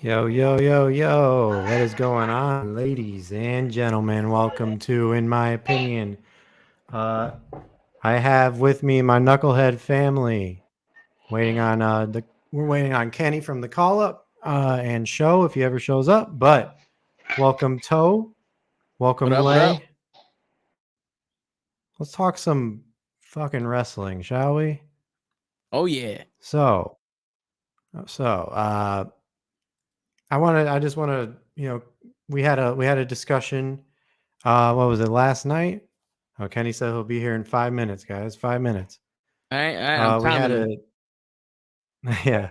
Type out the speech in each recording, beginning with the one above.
Yo, yo, yo, yo. What is going on, ladies and gentlemen? Welcome to, in my opinion, I have with me my knucklehead family. We're waiting on Kenny from the call up and show if he ever shows up. But welcome Toe. Welcome What up, Lay. Let's talk some fucking wrestling, shall we? Oh yeah. So I just want to, we had a discussion. What was it, last night? Oh, Kenny said he'll be here in 5 minutes, guys. 5 minutes. All right. I'm We had yeah.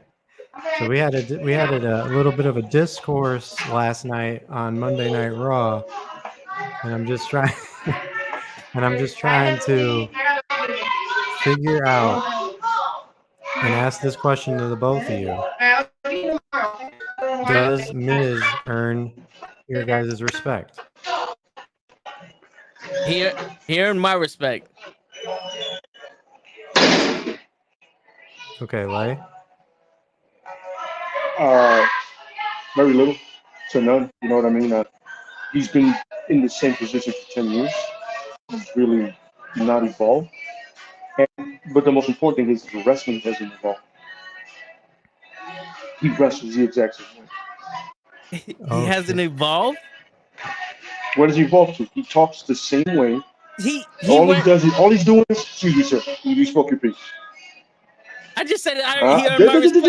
So we had a little bit of a discourse last night on Monday Night Raw, and I'm just trying to figure out and ask this question to the both of you. Does Miz earn your guys' respect? He earned my respect. Okay, Lay. Very little to none. You know what I mean? He's been in the same position for 10 years. He's really not evolved. But the most important thing is the wrestling hasn't evolved. He wrestles the exact same way. He hasn't evolved. What does he evolve to? He talks the same way. All he's doing is, excuse me, sir, you spoke your piece. I just said he earned my respect.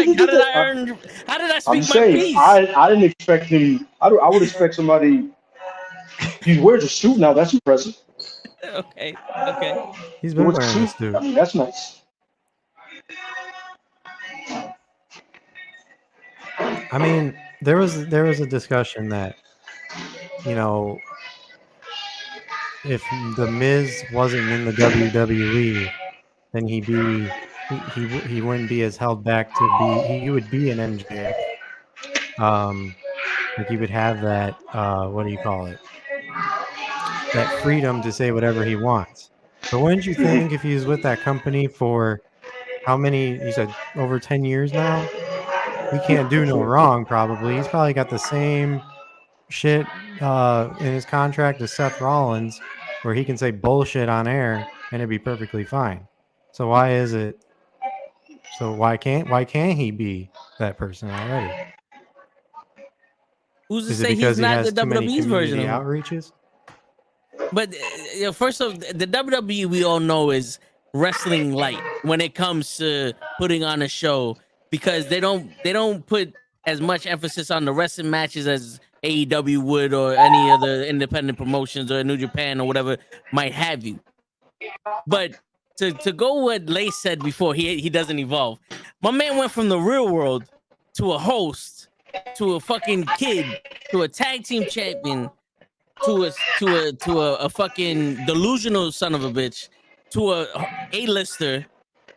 How did I speak my piece? I didn't expect him. I would expect somebody. He wears a suit now. That's impressive. Okay. He's been wearing a suit. I mean, that's nice. I mean, there was a discussion that, if the Miz wasn't in the WWE, then he wouldn't be as held back to be. He would be an MJF. Like he would have that. What do you call it? That freedom to say whatever he wants. But wouldn't you think if he was with that company for how many? You said over 10 years now. He can't do no wrong. Probably he's probably got the same shit in his contract as Seth Rollins, where he can say bullshit on air and it'd be perfectly fine. So why is it? So why can't he be that person already? Who's to say he's not the WWE's version of outreaches? But first of the WWE we all know is wrestling light when it comes to putting on a show, because they don't put as much emphasis on the wrestling matches as AEW would or any other independent promotions or New Japan or whatever might have you. But to go what Lay said before, he doesn't evolve. My man went from the real world to a host, to a fucking kid, to a tag team champion, to a fucking delusional son of a bitch, to a A-lister,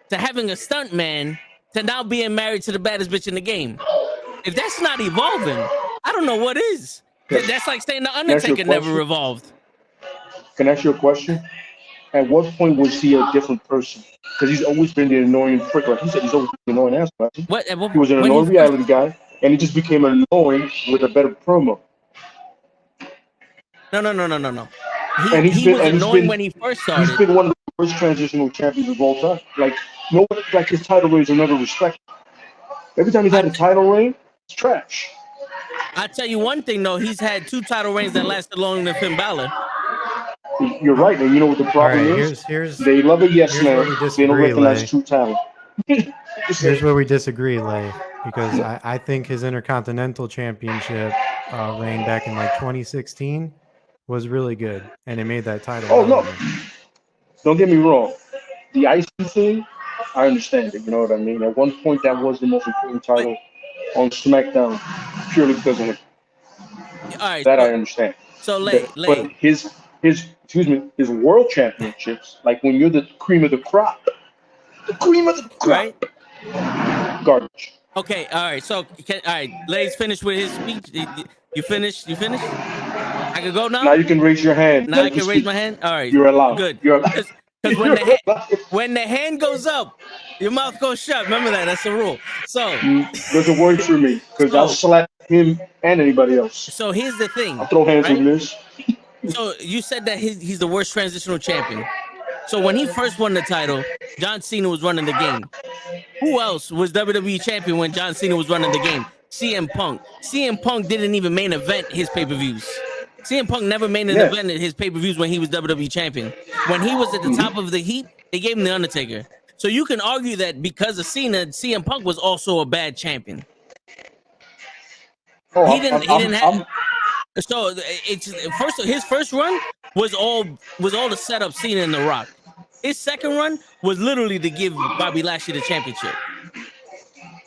to having a stunt man, to now being married to the baddest bitch in the game. If that's not evolving, I don't know what is. That's like saying the Can I ask you a Undertaker never question? evolved. Can I ask you a question? At what point was he a different person? Because he's always been the annoying prick. Like he said, he's always been an annoying ass. Right? What He was an when he annoying reality guy, and he just became annoying with a better promo. No. And He was annoying when he first he's started. been one of the worst transitional champions of all time. Like no one, like his title reigns are never respected. Every time he's had a title reign, it's trash. I tell you one thing though, he's had 2 title reigns that lasted longer than Finn Balor. You're right, and you know what the All problem right, is? here's They love a yes here's where man. we They don't disagree, recognize Lay. true talent. Here's where we disagree, Lay, because I think his Intercontinental Championship reign back in like 2016 was really good, and it made that title Oh no, relevant. don't get me wrong. The IC thing, I understand it. You know what I mean? At one point, that was the most important title on SmackDown, purely because of him. All right, That I understand. so But Lay. his his world championships, like when you're the cream of the crop, Right? garbage. Okay, all right. So, all right, Lay's finished with his speech. You finished? You finished? I can go Now now. you can raise your hand. Now I You can can raise speak. my hand. All right, You're allowed. good. You're allowed. Because You're allowed. when the hand goes up, your mouth goes shut. Remember that. That's the rule. So, Doesn't work for me because I'll slap him and anybody else. so here's the thing. I'll throw hands with Right? this. So you said that he's the worst transitional champion. So when he first won the title, John Cena was running the game. Who else was WWE champion when John Cena was running the game? CM Punk. CM Punk didn't even main event his pay-per-views. CM Punk never main event his pay-per-views when he was WWE champion. When he was at the top of the heat, they gave him the Undertaker. So you can argue that because of Cena, CM Punk was also a bad champion. Oh, He didn't have. So it's his first run was all to set up Cena and The Rock. His second run was literally to give Bobby Lashley the championship.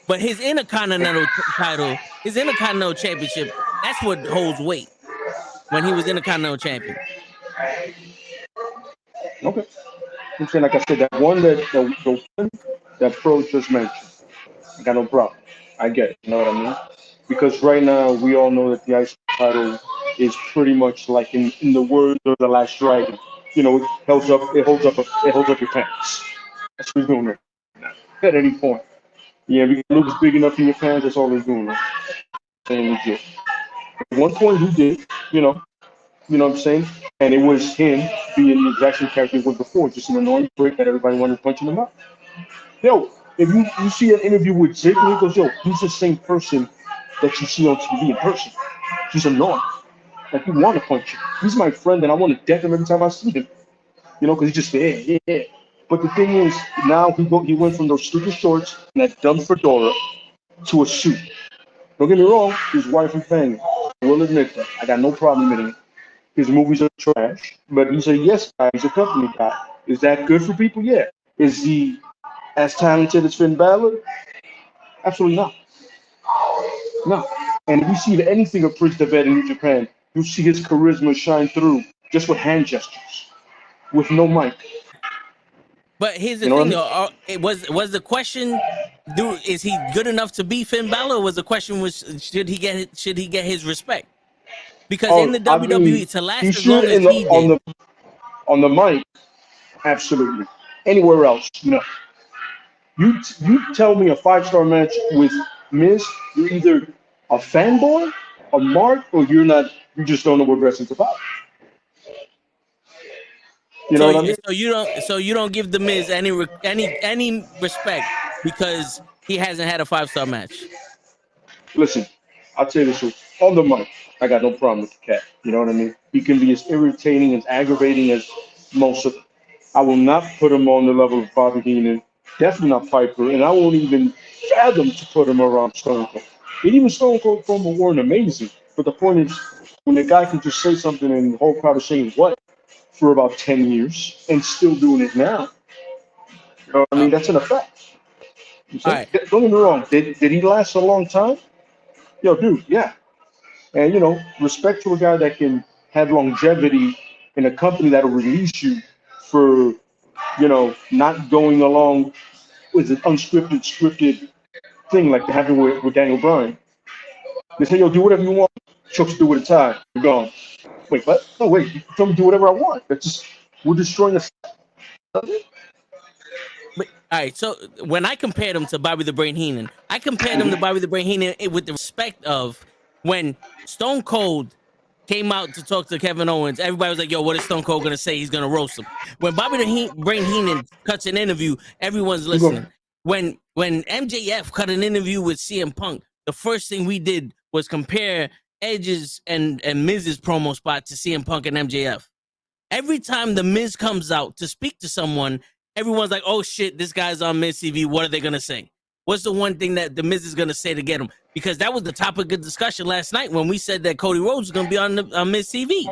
But his Intercontinental title, his Intercontinental Championship, that's what holds weight when he was Intercontinental Champion. Okay. I'm saying, like I said, that one that Pro just mentioned, I got no problem. I get it. You know what I mean? Because right now we all know that the IC title is pretty much like in the words of the Last Dragon. You know, it holds up your pants. That's what it's doing right now. At any point. Yeah, because it looks big enough in your pants, that's all it's doing. Right? Saying legit. At one point he did, you know what I'm saying? And it was him being the exact same character he was before, just an annoying prick that everybody wanted to punch in the mouth. Yo, if you see an interview with Ziggler, he goes, yo, he's the same person that you see on TV in person. He's annoying. Like, you want to punch him. He's my friend, and I want to deck him every time I see him. You know, because he's just, yeah. But the thing is, now he went from those stupid shorts and that dumb fedora to a suit. Don't get me wrong, his wife is banging. I will admit that. I got no problem admitting it. His movies are trash, but he's a yes guy. He's a company guy. Is that good for people? Yeah. Is he as talented as Finn Balor? Absolutely not. No. And if you see anything of Prince Devet in New Japan, you see his charisma shine through just with hand gestures, with no mic. But here's the You know thing, what I though. It was the question: is he good enough to be Finn Balor? Or was the question should he get his respect? Because in the WWE, to last he as long should as he did, on the mic, absolutely. Anywhere else, no. You tell me a 5-star match with Miz, you're either a fanboy, a mark, or you're not. You just don't know what wrestling's about. You know what I mean? so you don't give the Miz any respect because he hasn't had a 5-star match. Listen, I'll tell you this on the mic. I got no problem with the cat. You know what I mean? He can be as irritating, as aggravating as most of them. I will not put him on the level of Bobby Heenan, definitely not Piper, and I won't even fathom to put him around Stone Cold. And even Stone Cold from weren't amazing. But the point is, when the guy can just say something and the whole crowd is saying what for about 10 years and still doing it now, you know what I mean? That's an effect. All right. Don't get me wrong. Did he last a long time? Yo, dude, yeah. And respect to a guy that can have longevity in a company that'll release you for, not going along with an unscripted, scripted thing like happened with Daniel Bryan. They say, yo, do whatever you want. Chokes do with a tie. You're gone. Wait, what? No, wait. You told me to do whatever I want. That's just we're destroying the. But, all right, so when I compared him to Bobby the Brain Heenan, I compared him to Bobby the Brain Heenan with the respect of when Stone Cold came out to talk to Kevin Owens. Everybody was like, "Yo, what is Stone Cold gonna say? He's gonna roast him." When Bobby the Brain Heenan cuts an interview, everyone's listening. When MJF cut an interview with CM Punk, the first thing we did was compare Edge's and Miz's promo spot to CM Punk and MJF. Every time the Miz comes out to speak to someone, everyone's like, "Oh shit, this guy's on Miz TV. What are they gonna say? What's the one thing that the Miz is gonna say to get him?" Because that was the topic of discussion last night when we said that Cody Rhodes was gonna be on Miz TV.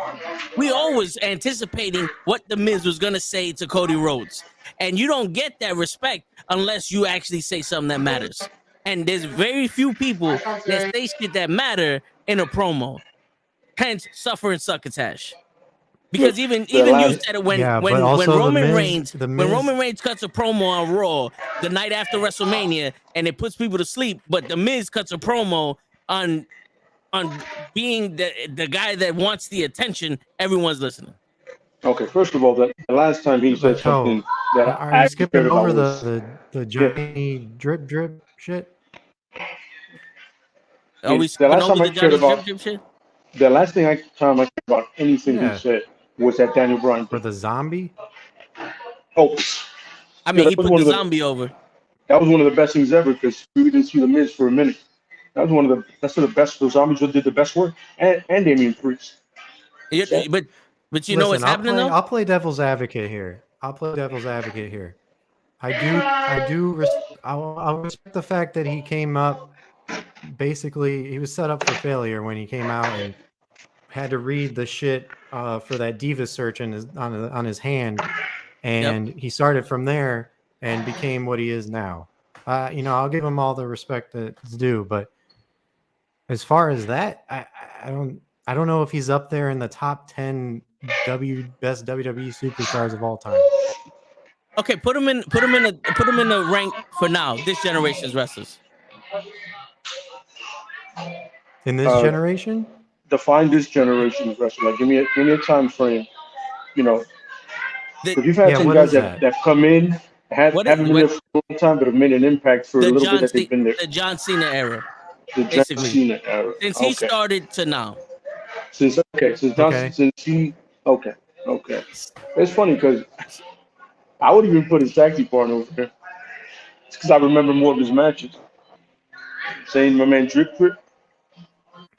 We always anticipating what the Miz was gonna say to Cody Rhodes, and you don't get that respect unless you actually say something that matters. And there's very few people that say shit that matter in a promo. Hence, suffer and succotash. Because even you said it when Roman Reigns cuts a promo on Raw the night after WrestleMania and it puts people to sleep, but the Miz cuts a promo on being the guy that wants the attention, everyone's listening. Okay, first of all, the last time he said something that are you skipping over the Johnny drip shit? Are we skipping over the Johnny drip shit? The last time I cared about anything he said was that Daniel Bryan for the zombie. Oh, I mean, he put the zombie over. That was one of the best things ever because we didn't see the Miz for a minute. That was that's the best. The zombies did the best work, and Damian Priest. But you know what's happening though? I'll play devil's advocate here. I'll respect the fact that he came up. Basically, he was set up for failure when he came out and had to read the shit for that Diva search on his hand, and he started from there and became what he is now. I'll give him all the respect that's due, but as far as that, I don't know if he's up there in the top 10 best WWE superstars of all time. Okay, put him in the rank for now. This generation's wrestlers. In this generation? Define this generation's wrestler. Like, give me a time frame. If you've had some guys that come in, haven't been there for a long time, but have made an impact for a little bit that they've been there. The John Cena era. The John Cena era. Since he started to now. Since he. Okay. It's funny because I would even put his tag team partner over there. It's because I remember more of his matches. Saying my man Drip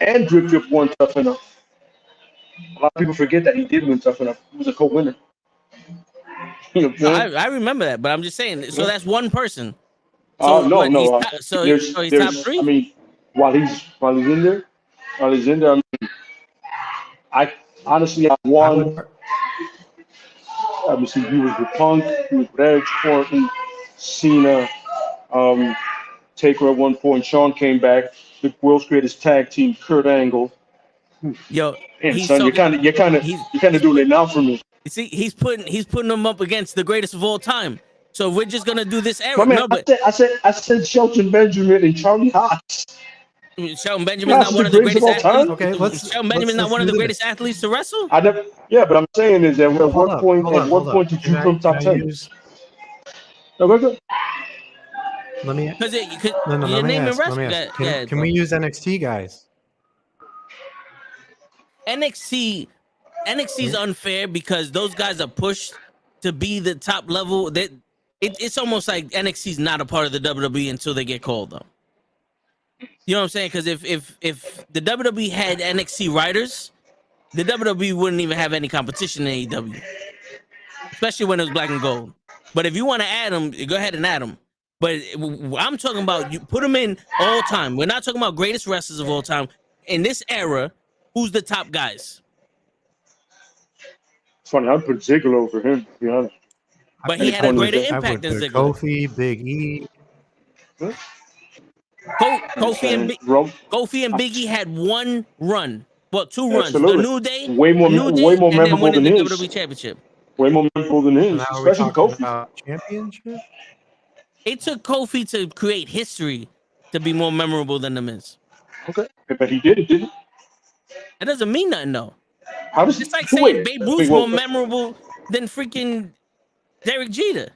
and Drip won Tough Enough. A lot of people forget that he did win Tough Enough. He was a co-winner. I remember that, but I'm just saying. So that's one person. So no. So he's top 3. I mean, while he's in there, I mean, I honestly won. Obviously, he was with Punk, he was with Edge, Orton, Cena, Taker at one point. Sean came back. The world's greatest tag team, Kurt Angle. Yo, son, you're kind of doing it now for me. You see, he's putting them up against the greatest of all time. So we're just gonna do this era. I said Shelton Benjamin and Charlie Haas. Shelton Benjamin's not one of the greatest athletes. Okay, Shelton Benjamin's not one of the greatest athletes to wrestle. But I'm saying is that at what point did you come top 10? No, go ahead. Let me ask. Can we use NXT guys? NXT's unfair because those guys are pushed to be the top level. It's almost like NXT's not a part of the WWE until they get called though. You know what I'm saying? Because if the WWE had NXT writers, the WWE wouldn't even have any competition in AEW, especially when it was black and gold. But if you want to add them, go ahead and add them. But I'm talking about you put them in all time. We're not talking about greatest wrestlers of all time. In this era, who's the top guys? It's funny, I'd put Ziggler over him, to be honest. But he had a greater impact than Ziggler. Kofi, Big E. Huh? Kofi and Big E had one run. Well, 2 runs. Absolutely. The New Day, way more memorable than his. WWE Championship. Way more memorable than his, especially Kofi. Championship? It took Kofi to create history to be more memorable than The Miz. Okay, but he did it, didn't he? That doesn't mean nothing though. How does It's like wait, saying Babe Ruth's wait, more well, memorable than freaking Derek Jeter.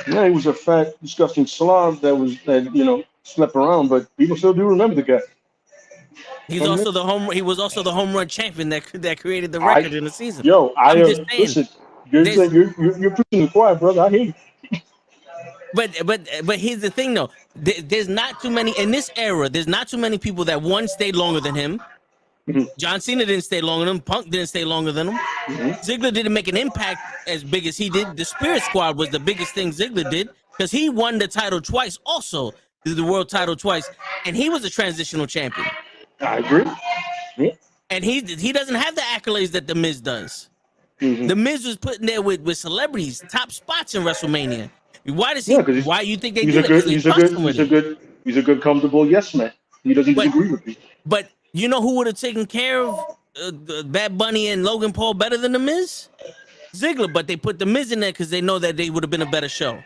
yeah, he was a fat, disgusting slob that slept around, but people still do remember the guy. He was also the home run champion that created the I, record in the season. yo, I'm just saying. listen. You're There's saying you're preaching the choir, brother. I hear you. but here's the thing though. There's not too many in this era. There's not too many people that one stayed longer than him. Mhm. John Cena didn't stay longer than him. Punk didn't stay longer than him. Mhm. Ziggler didn't make an impact as big as he did. The Spirit Squad was the biggest thing Ziggler did because he won the title twice, also the world title twice, and he was a transitional champion. I agree. Yeah. And he doesn't have the accolades that the Miz does. Mhm. The Miz was put in there with celebrities, top spots in WrestleMania. Why does he? Yeah, 'cause Why you think they He's do a that? 'Cause good, they he's a trust good, him with he's a it. good, he's a good, comfortable yes man. He doesn't But- disagree with people. But you know who would have taken care of Bad Bunny and Logan Paul better than the Miz? Ziggler. But they put the Miz in there because they know that they would have been a better show.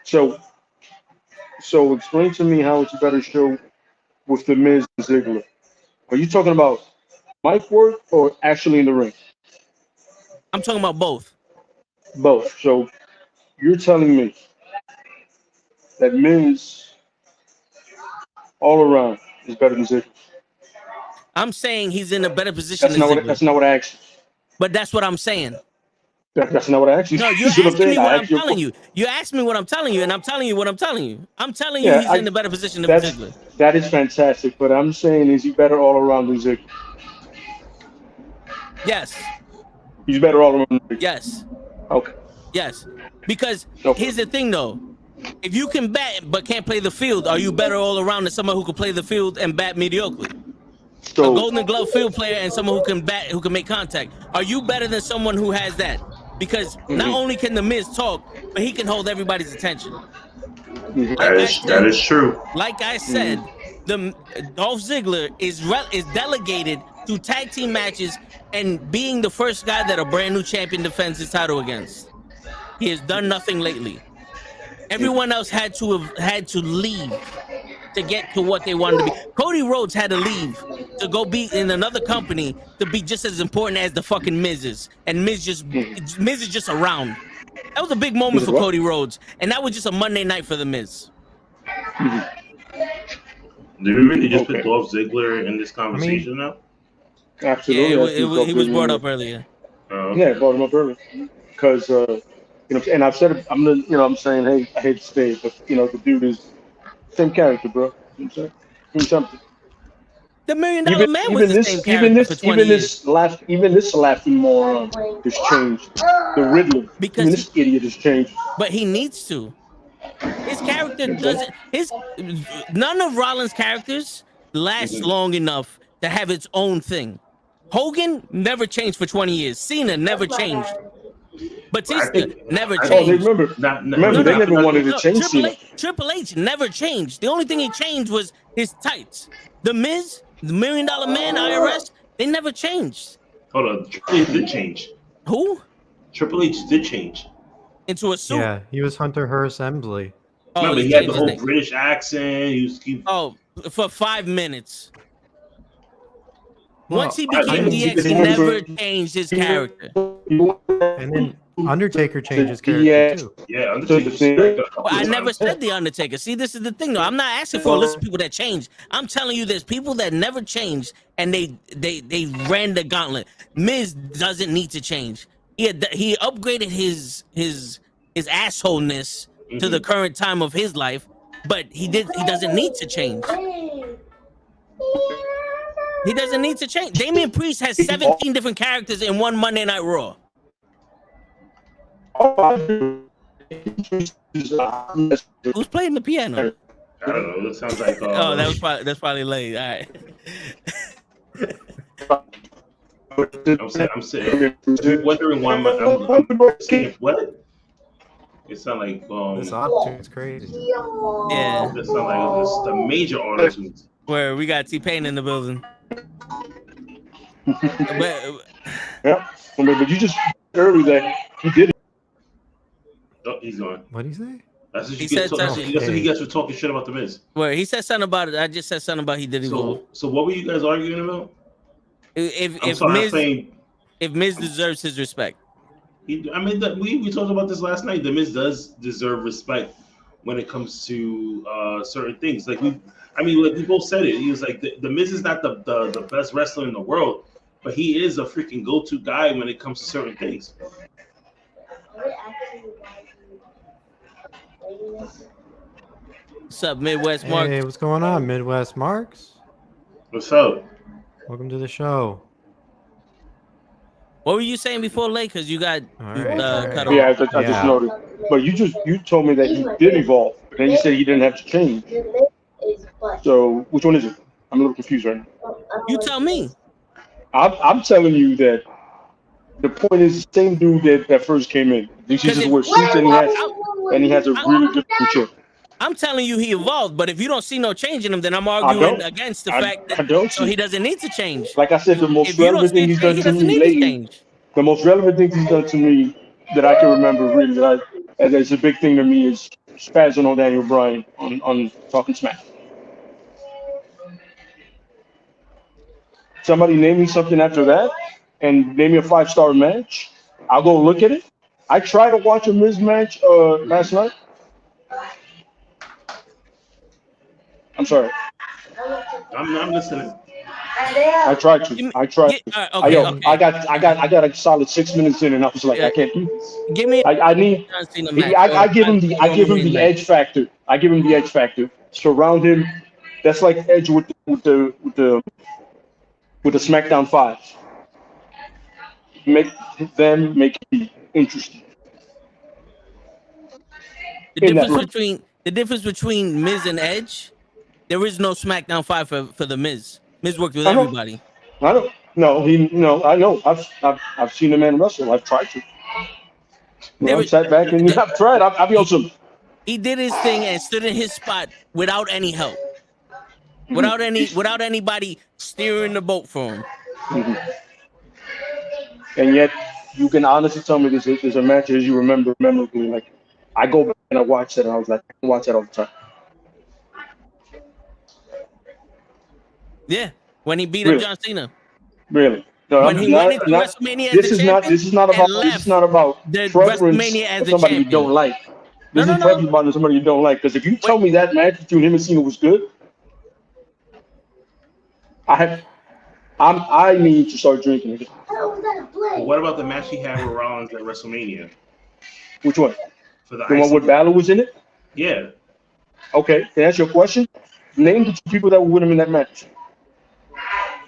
So explain to me how it's a better show with the Miz and Ziggler. Are you talking about mic work or actually in the ring? I'm talking about both. Both. So you're telling me that Miz all around is better than Ziggler. I'm saying he's in a better position That's than not Ziggler. what. That's not what I asked you. But that's what I'm saying. That's not what I asked you. No, you're You see what I'm asking me saying? what I I'm asked you a telling que- you. You asked me what I'm telling you, and I'm telling you what I'm telling you. I'm telling you Yeah, he's in a better position than That's Ziggler. that is fantastic, but I'm saying is he better all around than Ziggler? Yes, He's better all around than Ziggler. yes, Okay. yes. Because Okay. here's the thing, though. If you can bat but can't play the field, are you better all around than someone who can play the field and bat mediocrely? A So Golden Glove field player and someone who can bat, who can make contact. Are you better than someone who has that? Because not only can the Miz talk, but he can hold everybody's attention. That is true. Like I said, the Dolph Ziggler is delegated to tag team matches and being the first guy that a brand new champion defends his title against. He has done nothing lately. Everyone else had to leave to get to what they wanted to be. Cody Rhodes had to leave to go be in another company to be just as important as the fucking Miz is. And Miz is just around. That was a big moment for Cody Rhodes, and that was just a Monday night for the Miz. Did we really just put Dolph Ziggler in this conversation now? absolutely. Yeah, he was brought up earlier. Yeah, I brought him up earlier because and I've said it. I'm saying, hey, I hate to say it, but the dude is same character, bro. You know what I'm saying? Give me something. The $1 Million Man was the same character for 20 years. Even this laughing moron has changed. The Riddler. Because this idiot has changed. But he needs to. His character doesn't. None of Rollins' characters lasts long enough to have its own thing. Hogan never changed for 20 years. Cena never changed. Batista never changed. Remember, they never wanted to change Cena. Triple H never changed. The only thing he changed was his tights. The Miz, the $1 Million Man, IRS, they never changed. Hold on, Triple H did change. Who? Triple H did change. Into a suit. Yeah, he was Hunter Hearst Emsley. Oh, Remember, he had the whole British accent. Oh, for 5 minutes. Well, Once he became DX, he never changed his character. And then Undertaker changed his character too. Yeah, Undertaker. I never said The Undertaker. See, this is the thing, though. I'm not asking for a list of people that changed. I'm telling you, there's people that never changed, and they ran the gauntlet. Miz doesn't need to change. He upgraded his assholeness to the current time of his life, but he doesn't need to change. He doesn't need to change. Damian Priest has 17 different characters in one Monday Night Raw. Who's playing the piano? I don't know. It sounds like. Oh, that's probably late. All right. I'm sitting wondering why I'm saying what? It sounds like This auto-tune's crazy. Yeah. It sounds like it's the major auto-tune. Where we got T-Pain in the building. Yeah, but you just earlier that he did it. Oh, he's gone. What did he say? That's what He you get. said something. That's what he gets for talking shit about the Miz. Where he said something about it. I just said something about he did evolve. So what were you guys arguing about? If Miz deserves his respect. We talked about this last night. The Miz does deserve respect when it comes to certain things. Like we both said it. He was like the Miz is not the best wrestler in the world, but he is a freaking go-to guy when it comes to certain things. What's up, Midwest Mark? Hey, what's going on, Midwest Marks? What's up? Welcome to the show. What were you saying before, late? Because you got cut off. Yeah, I just noticed. But you told me that he did evolve. But then you said he didn't have to change. So which one is it? I'm a little confused right now. You tell me. I'm telling you that the point is the same dude that first came in. He just wears suits and he has a really good chip. I'm telling you he evolved, but if you don't see no change in him, then I'm arguing against the fact that he doesn't need to change. Like I said, the most relevant thing he's done to me lately, the most relevant thing he's done to me that I can remember really, that is a big thing to me, is spazzing on Daniel Bryan on Talking Smack. Somebody name me something after that and name me a 5-star match. I'll go look at it. I tried to watch a Miz match last night. I'm sorry. I'm listening. I tried to. I got a solid 6 minutes in, and I was like, I can't do this. Give me. I give him the edge factor. I give him the edge factor. Surround him. That's like Edge with the SmackDown 5. Make it interesting. The difference between Miz and Edge. There is no SmackDown 5 for the Miz. Miz worked with everybody. I don't. No, I know. I've seen a man wrestle. I've tried to. I've sat back and I've tried. I'll be awesome. He did his thing and stood in his spot without any help, without anybody steering the boat for him. Mm-hmm. And yet, you can honestly tell me there's a match as you remember memorably. Like I go back and I watch that, and I was like, I can watch that all the time. Yeah, when he beat up John Cena. Really? No, when he went into WrestleMania as the champion. This is not about the preference WrestleMania as for the somebody champion. you don't like. This is preference about somebody you don't like. Because if you tell me that match between him and Cena was good, I need to start drinking again. But what about the match he had with Rollins at WrestleMania? Which one? For the one with Balor was in it? Yeah. Okay, can I ask you a question? Name the 2 people that were with him in that match.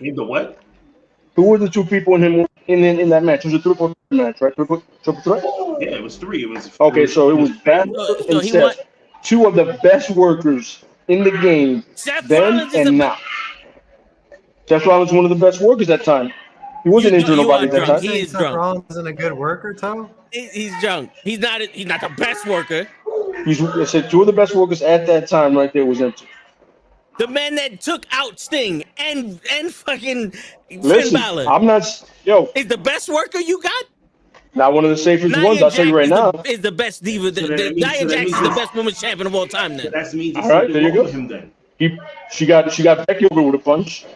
Name the what? Who were the 2 people in that match? It was a triple match, right? Triple threat? Yeah, it was 3. It was okay, so it was Balor and Seth, 2 of the best workers in the game then and now. Seth Rollins was one of the best workers at that time. He wasn't injuring nobody at that time. He is Seth drunk. Rollins isn't a good worker, Toe? He's drunk. He's not the best worker. I said 2 of the best workers at that time right there was empty. The man that took out Sting and fucking Finn Balor. I'm not. Is the best worker you got? Not one of the safest ones. I'll tell you right now. Is the best diva. Nia Jax is the best women's champion of all time. Then that means all right, there you go. Him then. She got Becky over with a punch.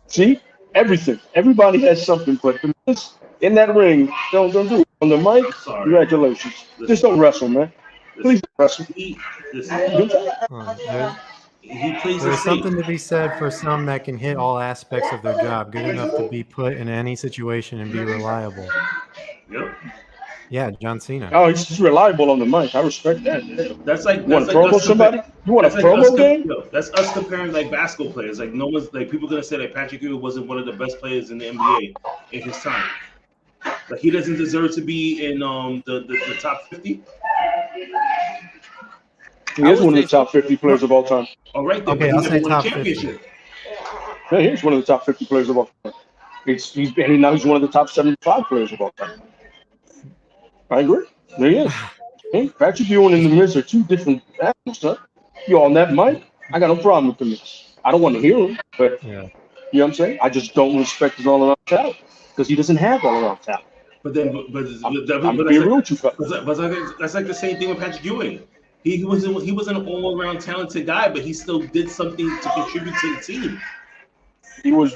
See, everything. Everybody has something, but in that ring, don't do it. On the mic, congratulations. Just don't wrestle, man. Please don't wrestle. There's something to be said for some that can hit all aspects of their job, good enough to be put in any situation and be reliable. Yep. Yeah, John Cena. Oh, he's reliable on the mic. I respect that. That's like you want to promo somebody? You want a promo game? That's us comparing like basketball players. Like no one's like people gonna say that Patrick Ewing wasn't one of the best players in the NBA in his time. Like he doesn't deserve to be in the top 50. He is one of the top 50 players of all time. All right, then. Okay, I'll say top 50. Yeah, he's one of the top 50 players of all time. Now he's one of the top 75 players of all time. I agree. There he is. Hey, Patrick Ewing and the Miz are 2 different animals, huh? You on that mic? I got no problem with the Miz. I don't want to hear him, but you know what I'm saying? I just don't respect his all-around talent because he doesn't have all-around talent. But that's like the same thing with Patrick Ewing. He wasn't an all around talented guy, but he still did something to contribute to the team. He was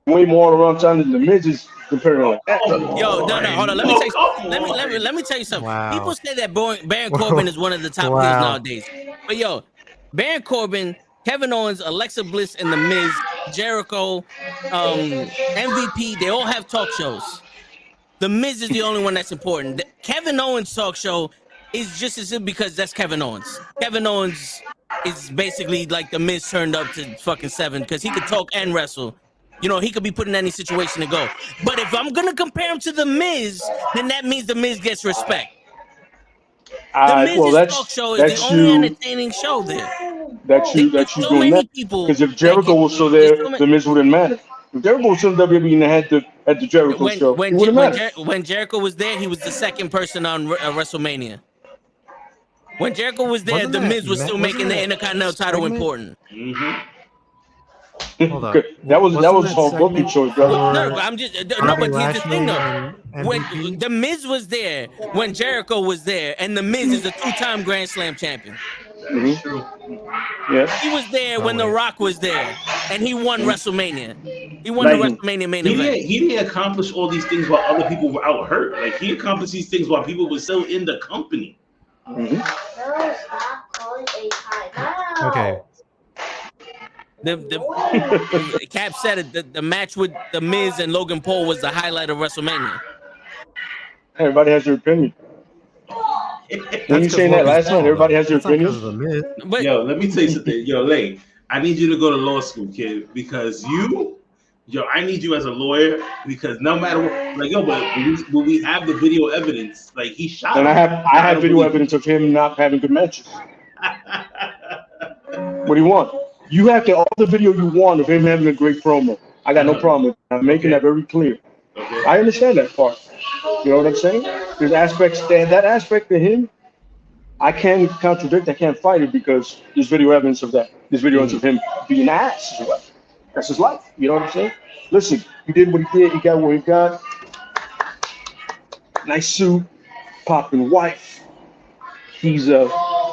way more around time than the Miz compared to like that. Yo, no, hold on. Let me tell you. Let me tell you something. Wow. People say that Baron Corbin is one of the top heels Wow. nowadays. But yo, Baron Corbin, Kevin Owens, Alexa Bliss, and The Miz, Jericho, MVP, they all have talk shows. The Miz is the only one that's important. Kevin Owens' talk show is just as good because that's Kevin Owens. Kevin Owens is basically like The Miz turned up to fucking 7 because he could talk and wrestle. You know, he could be put in any situation to go. But if I'm gonna compare him to The Miz, then that means The Miz gets respect. The Miz's talk show is the only entertaining show there. That's you So doing many that. people. Because if Jericho was still there, the Miz wouldn't matter. If Jericho was still in WWE and had the Jericho show, it wouldn't matter. When Jericho was there, he was the second person on WrestleMania. When Jericho was there, Wasn't the that- Miz was still wasn't making the that Intercontinental title segment? important. Hold up. that was Wasn't Hulk that Hogan segment choice, brother. No, for but I'm just Bobby but here's the thing Lashley though. and When MVP? the Miz was there, when Jericho was there, and the Miz is a 2-time Grand Slam champion. True. Yes. He was there Oh, when The wait. Rock was there, and he won WrestleMania. He won Like- the WrestleMania main He event. didn't accomplish all these things while other people were out hurt. Like he accomplished these things while people were still in the company. Mhm. Stop calling a timeout. Okay. The Cap said it. The match with The Miz and Logan Paul was the highlight of WrestleMania. Everybody has their opinion. When you saying that last night, everybody has their That's not 'cause opinion. of the Miz. But Yo, let me tell you something. Yo, Lane, I need you to go to law school, kid, because I need you as a lawyer because no matter what, like, yo, but when we have the video evidence, like he shot And him. I have video evidence of him not having good matches. What do you want? You have to all the video you want of him having a great promo. I got no problem with it. I'm making that very clear. Okay. I understand that part. You know what I'm saying? There's aspects that aspect of him, I can't contradict, I can't fight it because there's video evidence of that. There's video evidence of him being ass as well. That's his life. You know what I'm saying? Listen, he did what he did, he got what he got. Nice suit, popping wife. He's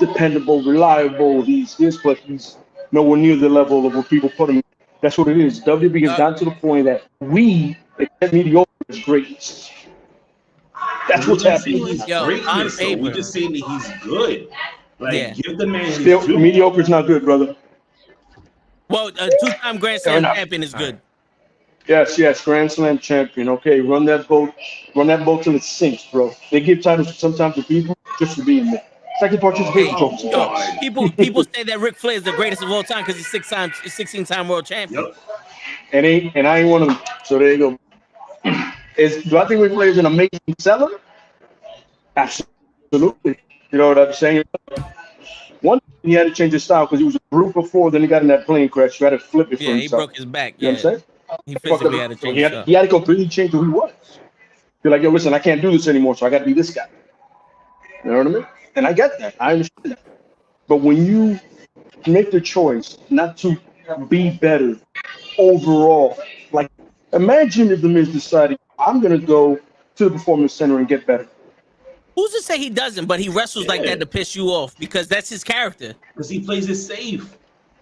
dependable, reliable, he's this, but he's nowhere near the level of what people put him. That's what it is. WWE has gotten to the point that we accept mediocre as greatness. That's what's happening. He's Yo, greatness, on so paper. we're just saying that he's good. Like, Yeah. give the man his Still, due. mediocre is not good, brother. well, a 2-time Grand Slam enough. champion is good. Yes, Grand Slam champion. Okay, run that boat till it sinks, bro. They give titles sometimes to people just for being there. Second participation trophy. Yo, people say that Ric Flair is the greatest of all time because he's 16-time world champion. Yep. And I ain't one of them. So there you go. Do I think Ric Flair is an amazing seller? Absolutely. You know what I'm saying? One, he had to change his style because he was a brute before. Then he got in that plane crash. He had to flip it for Yeah, he himself. broke his back. You know what I'm saying? He physically had to change his He had to completely change who he was. You're like, yo, listen, I can't do this anymore, so I got to be this guy. You know what I mean? And I get that. I understand that. But when you make the choice not to be better overall, like, imagine if the Miz decided, I'm going to go to the Performance Center and get better. Who's to say he doesn't, but he wrestles like that to piss you off because that's his character. Because he plays it safe.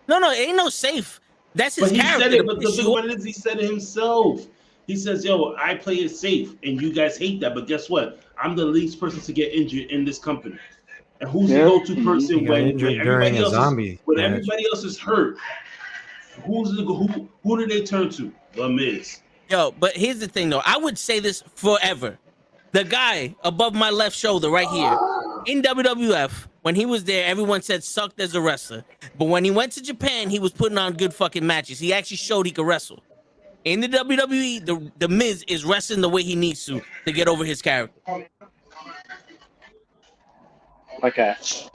No, it ain't no safe. That's his But he character. said it, to but the piss thing you about it is he said it himself. He says, yo, I play it safe, and you guys hate that, but guess what? I'm the least person to get injured in this company. And who's the go-to He person got when injured everybody during a else zombie when match. everybody else is hurt? Who do they turn to? The Miz. Yo, but here's the thing though. I would say this forever. The guy above my left shoulder right here in WWF, when he was there, everyone said sucked as a wrestler. But when he went to Japan, he was putting on good fucking matches. He actually showed he could wrestle. In the WWE, the Miz is wrestling the way he needs to get over his character. Like ass.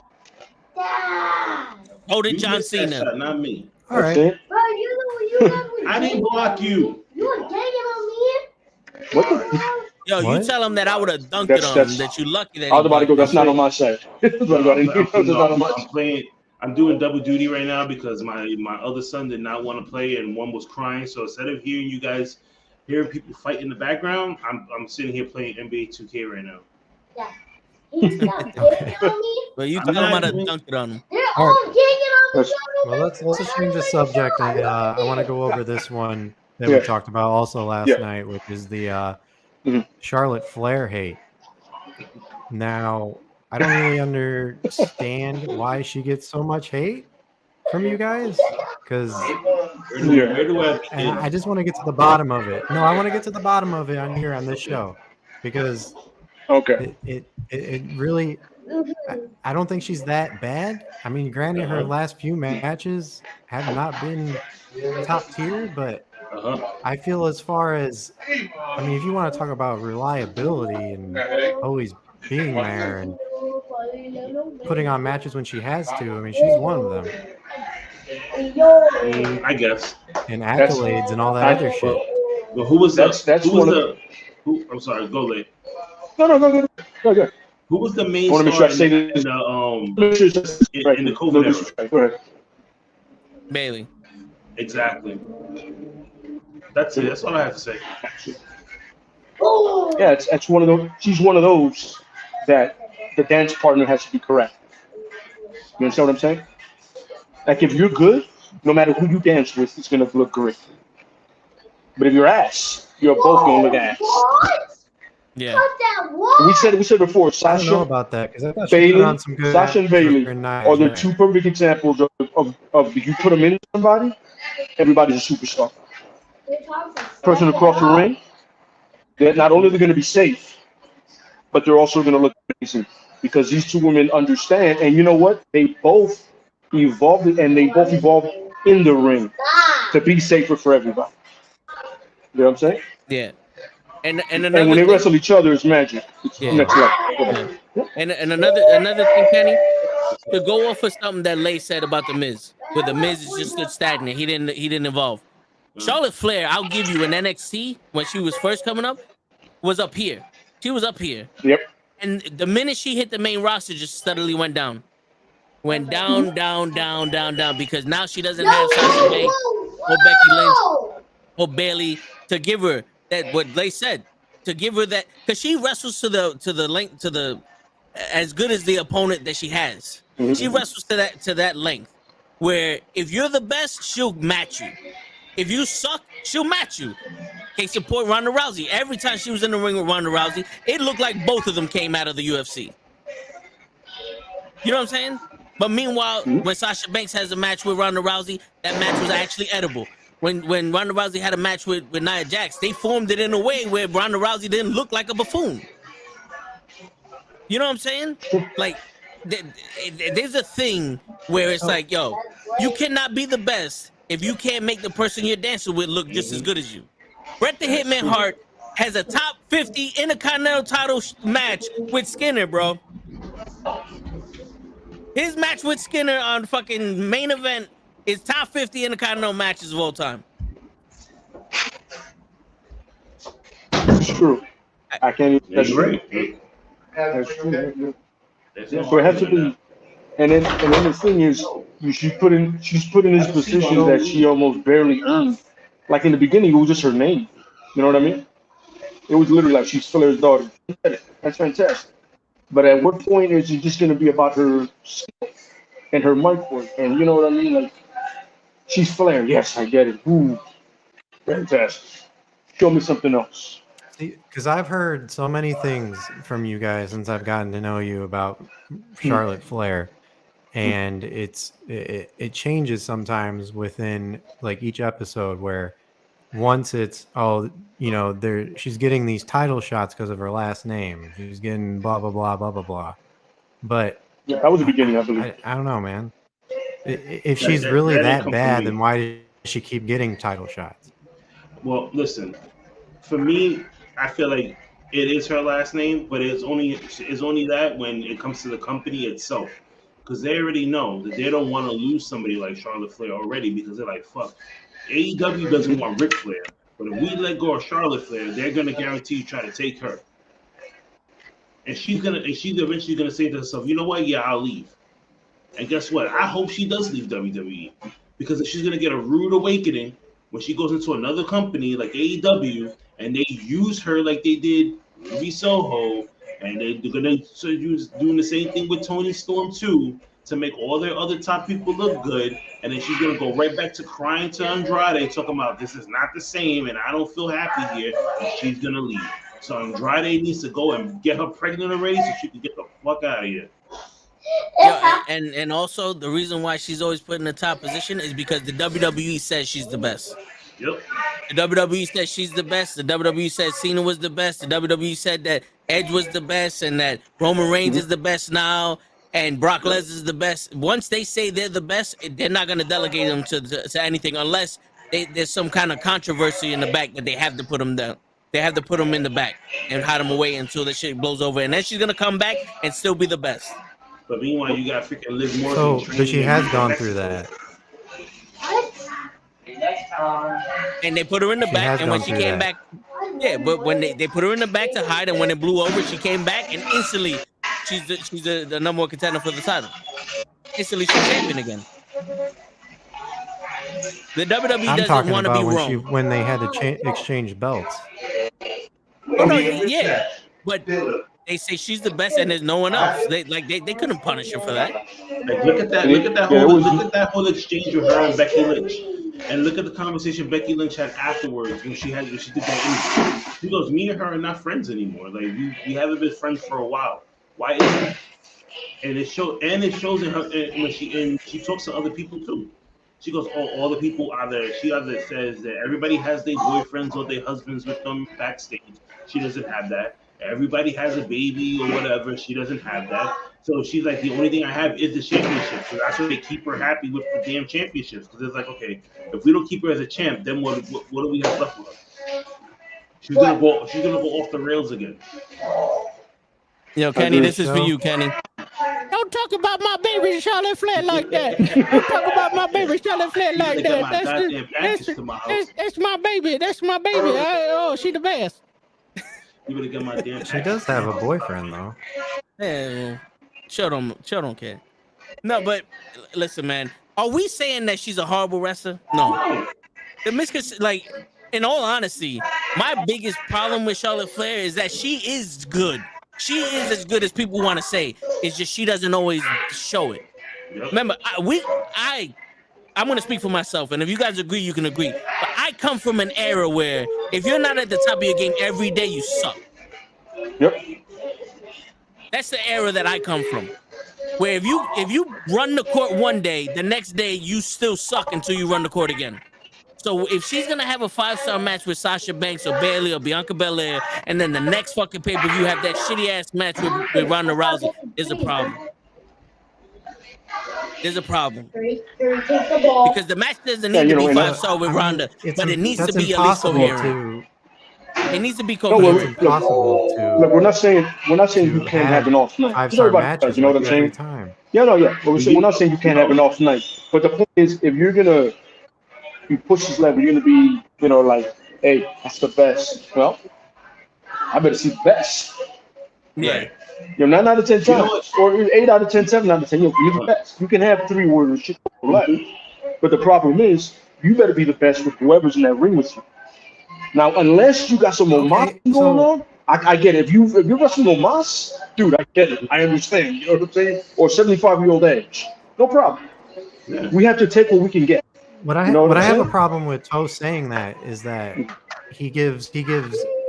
Hold it, You John missed that Cena. shot, not me. All That's right. it. Bro, you I didn't block you. You were ganging on me? What the? Yo, What? you tell him that I would have dunked That's- it on him. that's- That you lucky that I was about to go, that's he not on my side. That's not on my I'm playing. I'm doing double duty right now because my other son did not want to play and one was crying. So instead of hearing you guys hearing people fight in the background, I'm sitting here playing NBA 2K right now. Yeah. He stopped Okay. digging on me. But you I'm tell him how not to even- dunk it on him. They're All all right. digging on me. That's- Well, let's just change the subject, and I want to go over this one that Yeah. we talked about also last Yeah. night, which is the Mhm. Charlotte Flair hate. Now, I don't really understand why she gets so much hate from you guys, because Where do I begin? I just want to get to the bottom of it. No, I want to get to the bottom of it on here on this show, because Okay. it really. I don't think she's that bad. I mean, granted, her last few matches have not been top tier, but I feel as far as, I mean, if you want to talk about reliability and always being there and putting on matches when she has to, I mean, she's one of them. I guess. And accolades and all that other shit. But who was That's who was one of the who? I'm sorry. Go late. No. Who was the main I want to make sure I star say in this. the in the No COVID era? disrespect. Go ahead. Bailey. Exactly. That's it. That's all I have to say. Yeah, it's one of those. She's one of those that the dance partner has to be correct. You understand what I'm saying? Like if you're good, no matter who you dance with, it's gonna look great. But if you're ass, you're both gonna look ass. What? Yeah. Cut that wall. We said before, I don't know Sasha, about that, because I thought she put Bailey, on some good Sasha and Bailey for Nia are the Jax. two perfect examples of you put them in somebody, everybody's a superstar. Person across the ring, they're not only going to be safe, but they're also going to look amazing because these two women understand. And you know what? They both evolved, and they both evolved in the ring to be safer for everybody. You know what I'm saying? Yeah. And And another when they thing, wrestle each other, it's magic. It's Yeah. next level. Yeah. and another thing, Kenny, to go off of something that Lay said about the Miz, where the Miz is just stood stagnant. He didn't evolve. Charlotte Flair, I'll give you, in NXT when she was first coming up, was up here. She was up here. Yep. And the minute she hit the main roster, just steadily went down. Went down, because now she doesn't have Sasha Banks or Becky Lynch or Bailey to give her that, what Lay said, to give her that, because she wrestles to the length, to the, as good as the opponent that she has. She wrestles to that length, where if you're the best, she'll match you. If you suck, she'll match you. Case in point, Ronda Rousey. Every time she was in the ring with Ronda Rousey, it looked like both of them came out of the UFC. You know what I'm saying? But meanwhile, when Sasha Banks has a match with Ronda Rousey, that match was actually edible. When Ronda Rousey had a match with Nia Jax, they formed it in a way where Ronda Rousey didn't look like a buffoon. You know what I'm saying? Like, there's a thing where it's like, yo, you cannot be the best if you can't make the person you're dancing with look just as good as you. Bret the Hitman Hart has a top 50 Intercontinental title match with Skinner, bro. His match with Skinner on fucking main event is top 50 Intercontinental matches of all time. It's true. I can't even. That's You're true. right. That's true. There's Yeah, no so it has to argument be. And then the thing is, she's put in this position that she almost barely earned. Like in the beginning, it was just her name. You know what I mean? It was literally like she's Flair's daughter. That's fantastic. But at what point is it just going to be about her skill and her mic work? And you know what I mean? Like she's Flair. Yes, I get it. Ooh, fantastic. Show me something else. Because I've heard so many things from you guys since I've gotten to know you about Charlotte Flair, and it changes sometimes within like each episode, where once it's she's getting these title shots because of her last name, she's getting blah blah blah blah blah blah, but Yeah, that was the beginning, I believe. I don't know, man. If she's really that that didn't come bad, from me. then why does she keep getting title shots? Well, listen. For me, I feel like it is her last name, but it's only that when it comes to the company itself, because they already know that they don't want to lose somebody like Charlotte Flair already, because they're like, fuck, AEW doesn't want Ric Flair, but if we let go of Charlotte Flair, they're gonna guarantee try to take her, and she's eventually gonna say to herself, you know what? Yeah, I'll leave. And guess what? I hope she does leave WWE, because if she's gonna get a rude awakening when she goes into another company like AEW, and they use her like they did Ruby Soho and they're gonna use doing the same thing with Tony Storm too to make all their other top people look good, and then she's gonna go right back to crying to Andrade, talking about this is not the same, and I don't feel happy here, and she's gonna leave. So Andrade needs to go and get her pregnant already, so she can get the fuck out of here. Yeah, and also the reason why she's always put in the top position is because the WWE says she's the best. Yep. The WWE said she's the best. The WWE said Cena was the best. The WWE said that Edge was the best and that Roman Reigns is the best now and Brock Lesnar is the best. Once they say they're the best, they're not going to delegate them to anything unless there's some kind of controversy in the back that they have to put them down. They have to put them in the back and hide them away until the shit blows over. And then she's going to come back and still be the best. But meanwhile, you got freaking Liv Morgan. So, training but she in has gone Mexico. through that. And they put her in the She back, has and when gone she through came that. back, yeah, but when they put her in the back to hide, and when it blew over, she came back, and instantly she's the number one contender for the title. Instantly she's champion again. The WWE I'm doesn't talking want to be about wrong. when they had to exchange belts. Oh, no, yeah, but they say she's the best, and there's no one else. They couldn't punish her for that. Like look at that whole exchange with her and Becky Lynch, and look at the conversation Becky Lynch had afterwards when she did that interview. She goes, "Me and her are not friends anymore. Like we haven't been friends for a while. Why is that?" And it shows in her when she talks to other people too. She goes, "Oh, all the people she either says that everybody has their boyfriends or their husbands with them backstage. She doesn't have that. Everybody has a baby or whatever. She doesn't have that. So she's like, the only thing I have is the championship. So that's why they keep her happy with the damn championships. Because it's like, okay, if we don't keep her as a champ, then what do we have left with her? She's gonna go off the rails again." Kenny, this is for you, Kenny. Don't talk about my baby Charlotte Flair like that. Don't talk about my baby Charlotte Flair like that. That's my baby. That's my baby. She the best. You better get my damn. She does have a boyfriend though. Yeah, Chill don't care. No, but listen, man. Are we saying that she's a horrible wrestler? No. In all honesty, my biggest problem with Charlotte Flair is that she is good. She is as good as people want to say. It's just she doesn't always show it. Yep. Remember, I'm going to speak for myself, and if you guys agree, you can agree. But I come from an era where if you're not at the top of your game every day, you suck. Yep. That's the era that I come from. Where if you run the court one day, the next day you still suck until you run the court again. So if she's gonna have a 5-star match with Sasha Banks or Bayley or Bianca Belair, and then the next fucking pay-per-view have that shitty ass match with Ronda Rousey, there's a problem. There's a problem. Because the match doesn't need to be 5-star with Ronda, but it needs to be at least coherent. It needs to be coherent. It's impossible to. Look, we're not saying you can't have an off night. 5-star matches, you know what I'm saying? Time. Yeah. But we're not saying you can't have an off night. But the point is, if you're gonna push this level, you're gonna be, like, hey, that's the best. Well, I better see the best. Yeah. 9 out of 10 times, or 8 out of 10, 7 out of 10. You're the best. You can have 3 words shit, but the problem is, you better be the best with whoever's in that ring with you. Now, unless you got some Omos going on, I get it. If you're wrestling Omos, dude, I get it. I understand. You know what I'm saying? Or 75-year-old Edge, no problem. Yeah. We have to take what we can get. What I have a problem with Toe saying that is that he gives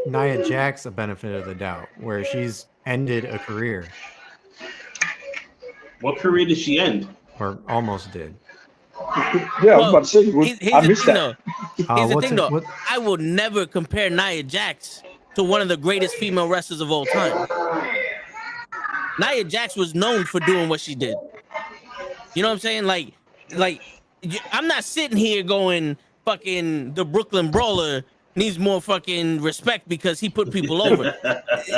Nia Jax a benefit of the doubt, where she's ended a career. What career did she end? Or almost did. Yeah, I was about to say, I missed that. Here's the thing, though. I will never compare Nia Jax to one of the greatest female wrestlers of all time. Nia Jax was known for doing what she did. You know what I'm saying? Like, I'm not sitting here going, fucking, the Brooklyn Brawler needs more fucking respect because he put people over.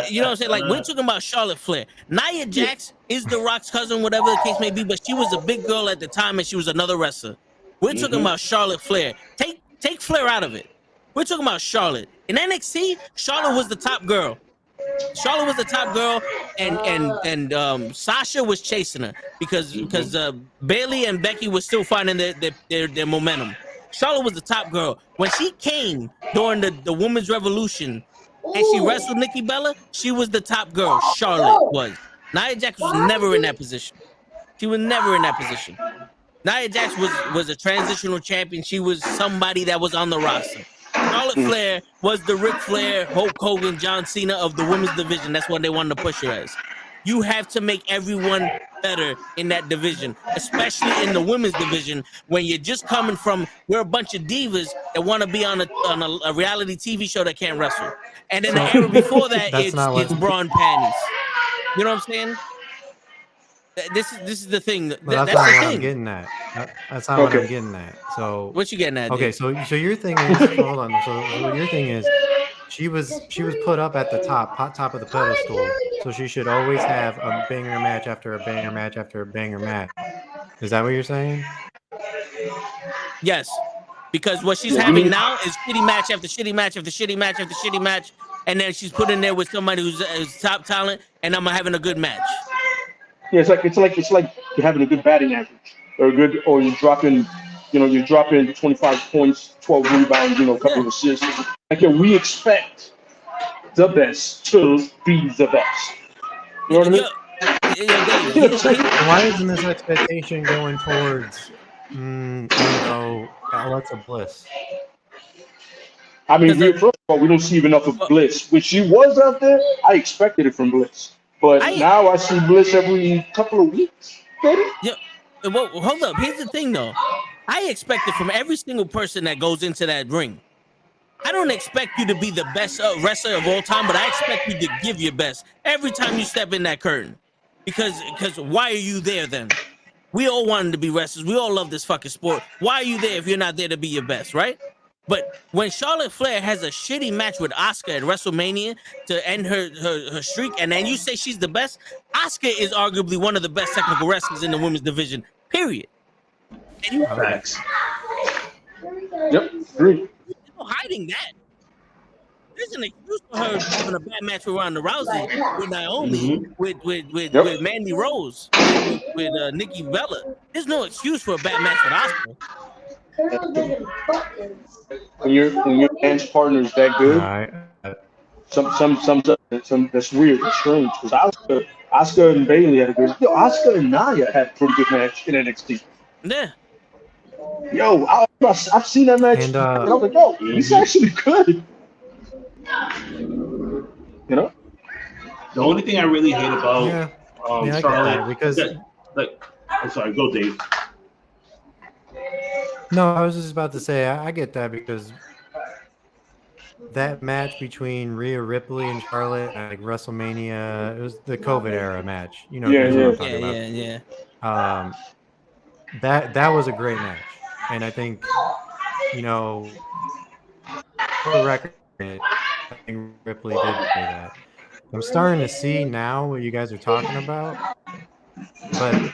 You know what I'm saying? Like, we're talking about Charlotte Flair. Nia Jax is The Rock's cousin, whatever the case may be, but she was a big girl at the time and she was another wrestler. We're talking about Charlotte Flair. Take Flair out of it. We're talking about Charlotte. In NXT, Charlotte was the top girl. Charlotte was the top girl, and Sasha was chasing her because Bayley and Becky were still finding their momentum. Charlotte was the top girl. When she came during the women's revolution, and she wrestled Nikki Bella, she was the top girl. Charlotte was. Nia Jax was never in that position. She was never in that position. Nia Jax was a transitional champion. She was somebody that was on the roster. Charlotte Flair was the Ric Flair, Hulk Hogan, John Cena of the women's division. That's what they wanted to push her as. You have to make everyone better in that division, especially in the women's division when you're just coming from, we're a bunch of divas that want to be on a reality TV show that can't wrestle. And in the era before that, it's bra and panties. You know what I'm saying? This is the thing. But That's that's not the what thing. I'm getting at. That's not what I'm getting at. So What you getting at? okay, Dude? so your thing is hold on. So your thing is she was put up at the top of the pedestal, so she should always have a banger match after a banger match after a banger match. Is that what you're saying? Yes, because what she's having now is shitty match after shitty match after shitty match after shitty match, and then she's put in there with somebody who's top talent, and I'm having a good match. Yeah, it's like you're having a good batting average, or you're dropping 25 points, 12 rebounds, a couple of assists. Like, yeah, we expect the best to be the best. You know what I mean? Why isn't this expectation going towards, Alexa Bliss? I mean, first of all, we don't see enough of Bliss. When she was out there, I expected it from Bliss. But now I see Bliss every couple of weeks, maybe? Yeah. Well, hold up. Here's the thing, though. I expect it from every single person that goes into that ring. I don't expect you to be the best wrestler of all time, but I expect you to give your best every time you step in that curtain. Because why are you there then? We all wanted to be wrestlers. We all love this fucking sport. Why are you there if you're not there to be your best, right? But when Charlotte Flair has a shitty match with Asuka at WrestleMania to end her streak, and then you say she's the best, Asuka is arguably one of the best technical wrestlers in the women's division, period. And you Facts. Yep, agree. There's no hiding that. There's an excuse for her having a bad match with Ronda Rousey, with Naomi, with Mandy Rose, with Nikki Bella. There's no excuse for a bad match with Asuka. When your dance partner is that good, some that's weird, it's strange. Because Asuka and Bailey had a good. Asuka and Nia had a pretty good match in NXT. Yeah. Yo, I've seen that match, and I was like, yo, he's actually good. You know. The only thing I really hate about Charlotte, because I'm sorry, go Dave. No, I was just about to say I get that because that match between Rhea Ripley and Charlotte at like WrestleMania, it was the COVID era match. You know, Yeah. That was a great match, and I think, for the record, I think Ripley did do that. I'm starting to see now what you guys are talking about, but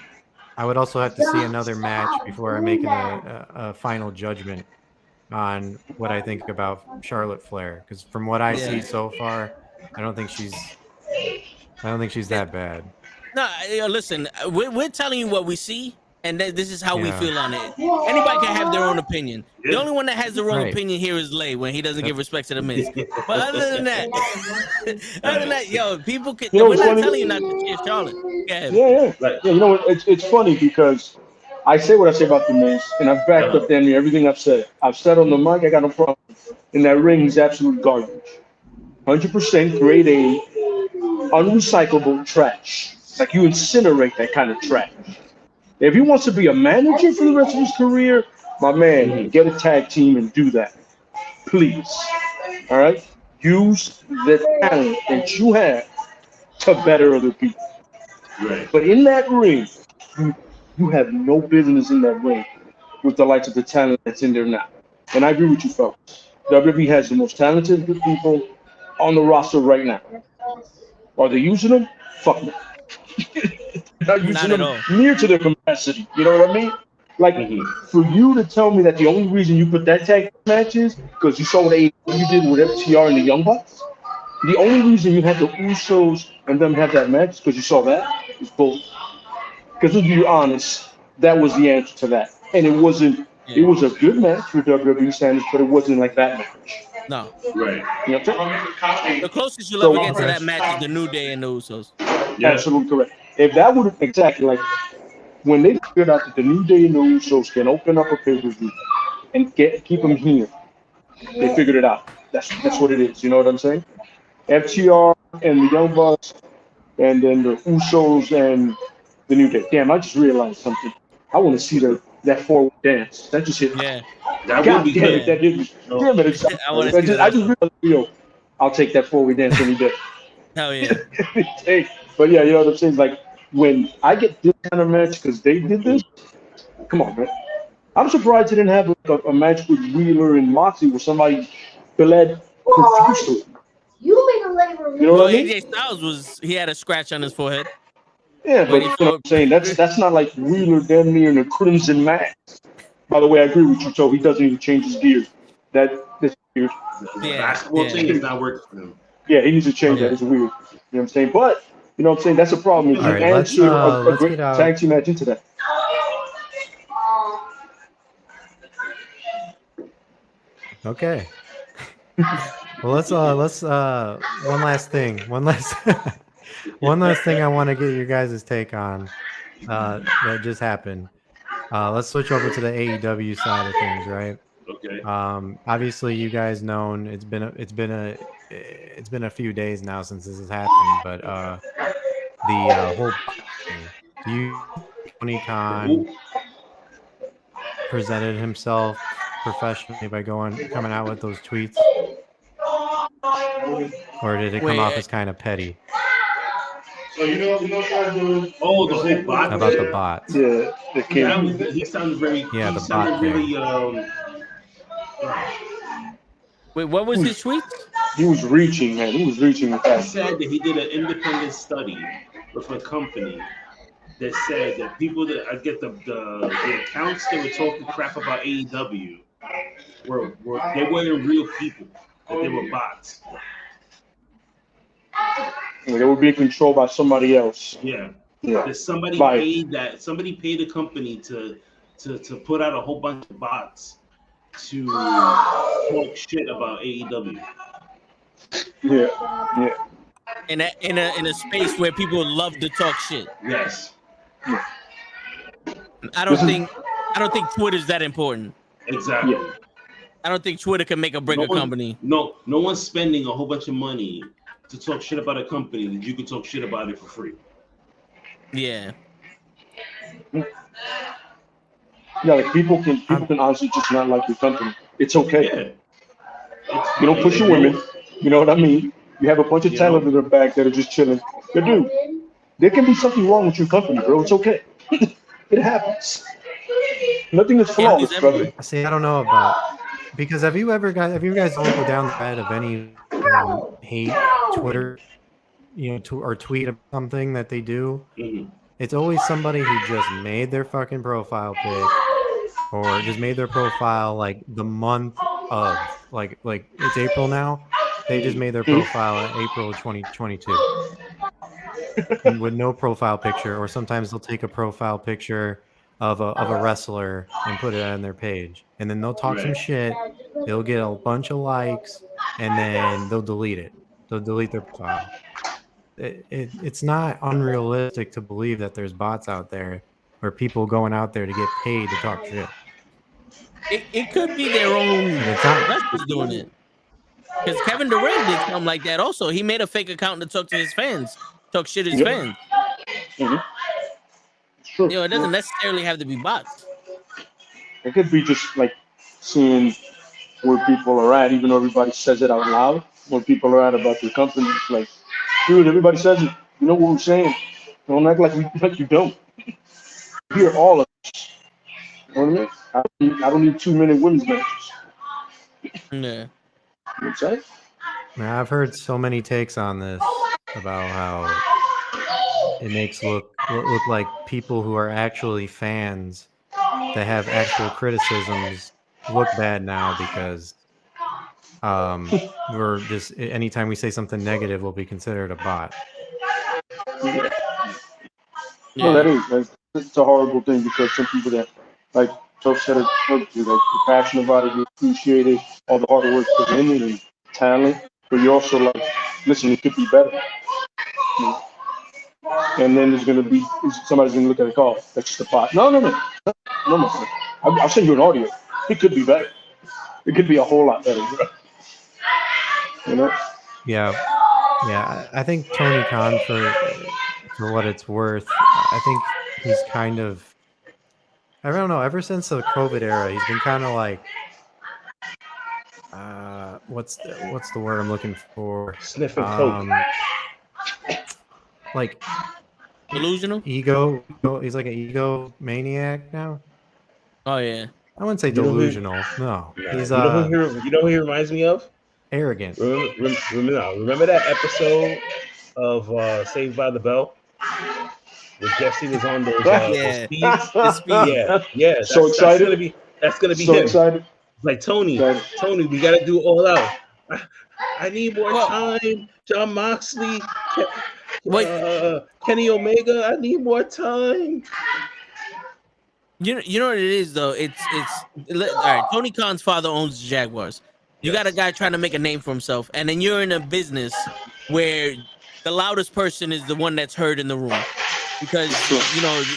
I would also have to see another match before I'm making a final judgment on what I think about Charlotte Flair. Because from what I see so far, I don't think she's that bad. No, listen, we're telling you what we see, and this is how we feel on it. Anybody can have their own opinion. The only one that has the wrong opinion here is Lay when he doesn't give respect to the Miz. But other than that, yo, people can. We're not telling you not to cheer Charlotte. Yeah. You know what? It's funny because I say what I say about the Miz, and I've backed up damn near everything I've said. I've said on the mic, I got no problem. In that ring, he's absolute garbage. 100% grade A, unrecyclable trash. Like, you incinerate that kind of trash. If he wants to be a manager for the rest of his career, my man, get a tag team and do that. Please. All right? Use the talent that you have to better other people. Right. But in that ring, you have no business in that ring with the likes of the talent that's in there now. And I agree with you, folks. WWE has the most talented people on the roster right now. Are they using them? Fuck no. Not using them near to their capacity. You know what I mean? Like, for you to tell me that the only reason you put that tag match is because you saw what AEW did with FTR and the Young Bucks? The only reason you had the Usos and them have that match because you saw that is bull. Because to be honest, that was the answer to that. And it wasn't, it was a good match for WWE standards, but it wasn't like that match. No. Right. You know what I'm saying? The closest you'll So- ever get to that match is the New Day and the Usos. Yeah. Absolutely correct. If that would have exactly like when they figured out that the New Day and the Usos can open up a pay-per-view and keep them here, they figured it out. That's what it is. You know what I'm saying? FTR and the Young Bucks, and then the Usos and the New Day. Damn, I just realized something. I want to see that forward dance. That just hit. Yeah. That God would be damn good. it, that did me. Damn it, I wanna I see just, that I just realized, I'll take that forward dance any day. Hell yeah. Hey, but yeah, you know what I'm saying? Like when I get this kind of match because they did this, come on, man. I'm surprised they didn't have a match with Wheeler and Moxley where somebody bled profusely. You made a labor. You know Well, what I mean? AJ Styles he had a scratch on his forehead. Yeah, but When you he know what I'm saying? That's not like Wheeler damn near in a crimson mask. By the way, I agree with you, Joe. He doesn't even change his gear. That's weird. The Yeah, basketball yeah. thing is not working for him. Yeah, he needs to change Okay. that. It's weird. You know what I'm saying? But you know what I'm saying? That's a problem. If All you right, let's, answer a let's great get out. tag team match into that. Okay. Well, let's one last thing. One last thing I want to get your guys' take on that just happened. Let's switch over to the AEW side of things, right? Okay. Obviously you guys known it's been a few days now since this has happened, but the whole thing. Do you think Tony Khan presented himself professionally by coming out with those tweets? Or did it come off as kind of petty So Oh, the whole bot about the thing? bots? Yeah, the king. He sounds very. Yeah, he the sounded bot really. Wait, what was his tweet? He was reaching, man. He was reaching with He that. said that he did an independent study with a company that said that people that I get the accounts that were talking crap about AEW they weren't real people, that they were bots. They were being controlled by somebody else. Yeah. Yeah. That somebody Right. paid a company to put out a whole bunch of bots to talk shit about AEW. Yeah. Yeah. In a space where people love to talk shit. Yes. I don't think Twitter's that important. Exactly. Yeah. I don't think Twitter can make or break a company. No one's spending a whole bunch of money to talk shit about a company that you can talk shit about it for free. Yeah. Yeah, like people can honestly just not like your company. It's okay. Yeah. You don't push your women. You know what I mean? You have a bunch of You talent know. in the back that are just chilling. But dude, there can be something wrong with your company, bro. It's okay. It happens. Nothing is flawless, Happens brother. everywhere. See, I don't know about because have you guys all go down the thread of any hate Twitter, or tweet of something that they do? Mhm. It's always somebody who just made their fucking profile pic or just made their profile like the month of like it's April now. They just made their profile in April 2022 with no profile picture, or sometimes they'll take a profile picture of a wrestler and put it on their page, and then they'll talk some Right. shit. They'll get a bunch of likes, and then they'll delete it. They'll delete their profile. It's not unrealistic to believe that there's bots out there or people going out there to get paid to talk shit. It could be their own And it's not. wrestlers doing it. Because Kevin Durant did something like that also. He made a fake account to talk to his fans, talk shit to his Yep. fans. Mhm. It's true. It doesn't necessarily have to be bots. It could be just like seeing where people are at, even though everybody says it out loud. Where people are at about your company, it's like, dude, everybody says it. You know what we're saying. Don't act like you don't. You hear all of it. You know what I mean? I don't need 2-minute women's matches. Yeah. You know what I'm saying? Now, I've heard so many takes on this about how it makes look like people who are actually fans that have actual criticisms look bad now because we're just anytime we say something negative, we'll be considered a bot. No, that is. It's a horrible thing because some people that, like, Tough said it perfectly. Like you're passionate about it, you appreciate it, all the hard work put in it and talent. But you're also like, listen, it could be better. You know? And then there's gonna be somebody's gonna look at it, oh, that's just a pot. No, my friend. I'll send you an audio. It could be better. It could be a whole lot better, bro. You know? Yeah, yeah. I think Tony Khan, for what it's worth, I think he's kind of, I don't know. Ever since the COVID era, he's been kind of like, what's the word I'm looking for? Sniffing coke. Like Delusional. ego. He's like an ego maniac now. Oh yeah. I wouldn't say You know who- delusional. No, Nah, he's you know who he reminds me of? arrogant. Remember that episode of Saved by the Bell where Jesse was on those Yeah. speeds? The speed. Yeah. So excited. That's gonna be So him. excited. Like Tony, Excited. we gotta do all out. I need more Well- time. John Moxley, Wait. Kenny Omega. I need more time. You know what it is though. It's all right. Tony Khan's father owns the Jaguars. You got a guy trying to make a name for himself, and then you're in a business where the loudest person is the one that's heard in the room, because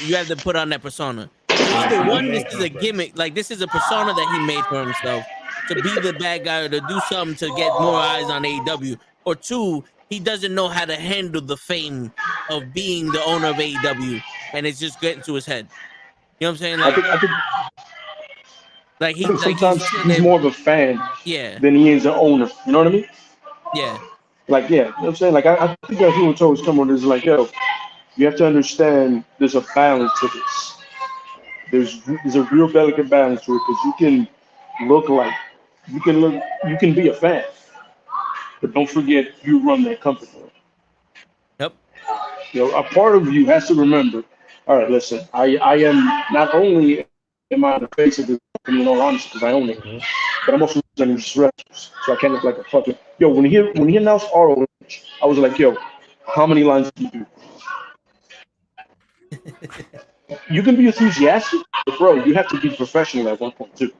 you have to put on that persona. Either one, this is a gimmick, like this is a persona that he made for himself to be the bad guy or to do something to get more eyes on AEW, or two, he doesn't know how to handle the fame of being the owner of AEW, and it's just getting to his head. You know what I'm saying? Like, I think sometimes he's more of a fan yeah, than he is an owner. You know what I mean? yeah, Like, yeah, you know what I'm saying? Like, I think I hear what Toby's coming with is like, yo, you have to understand there's a balance to this. There's a real delicate balance to it because you can be a fan, but don't forget you run that company. yep, A part of you has to remember, all right, listen, I am not only am I the face of this company in all honesty because I own it, but I'm also representing these wrestlers, so I can't look like a fucking. Yo, when he announced ROH, I was like, yo, how many lines do you do? You can be enthusiastic, but bro, you have to be professional at one point too.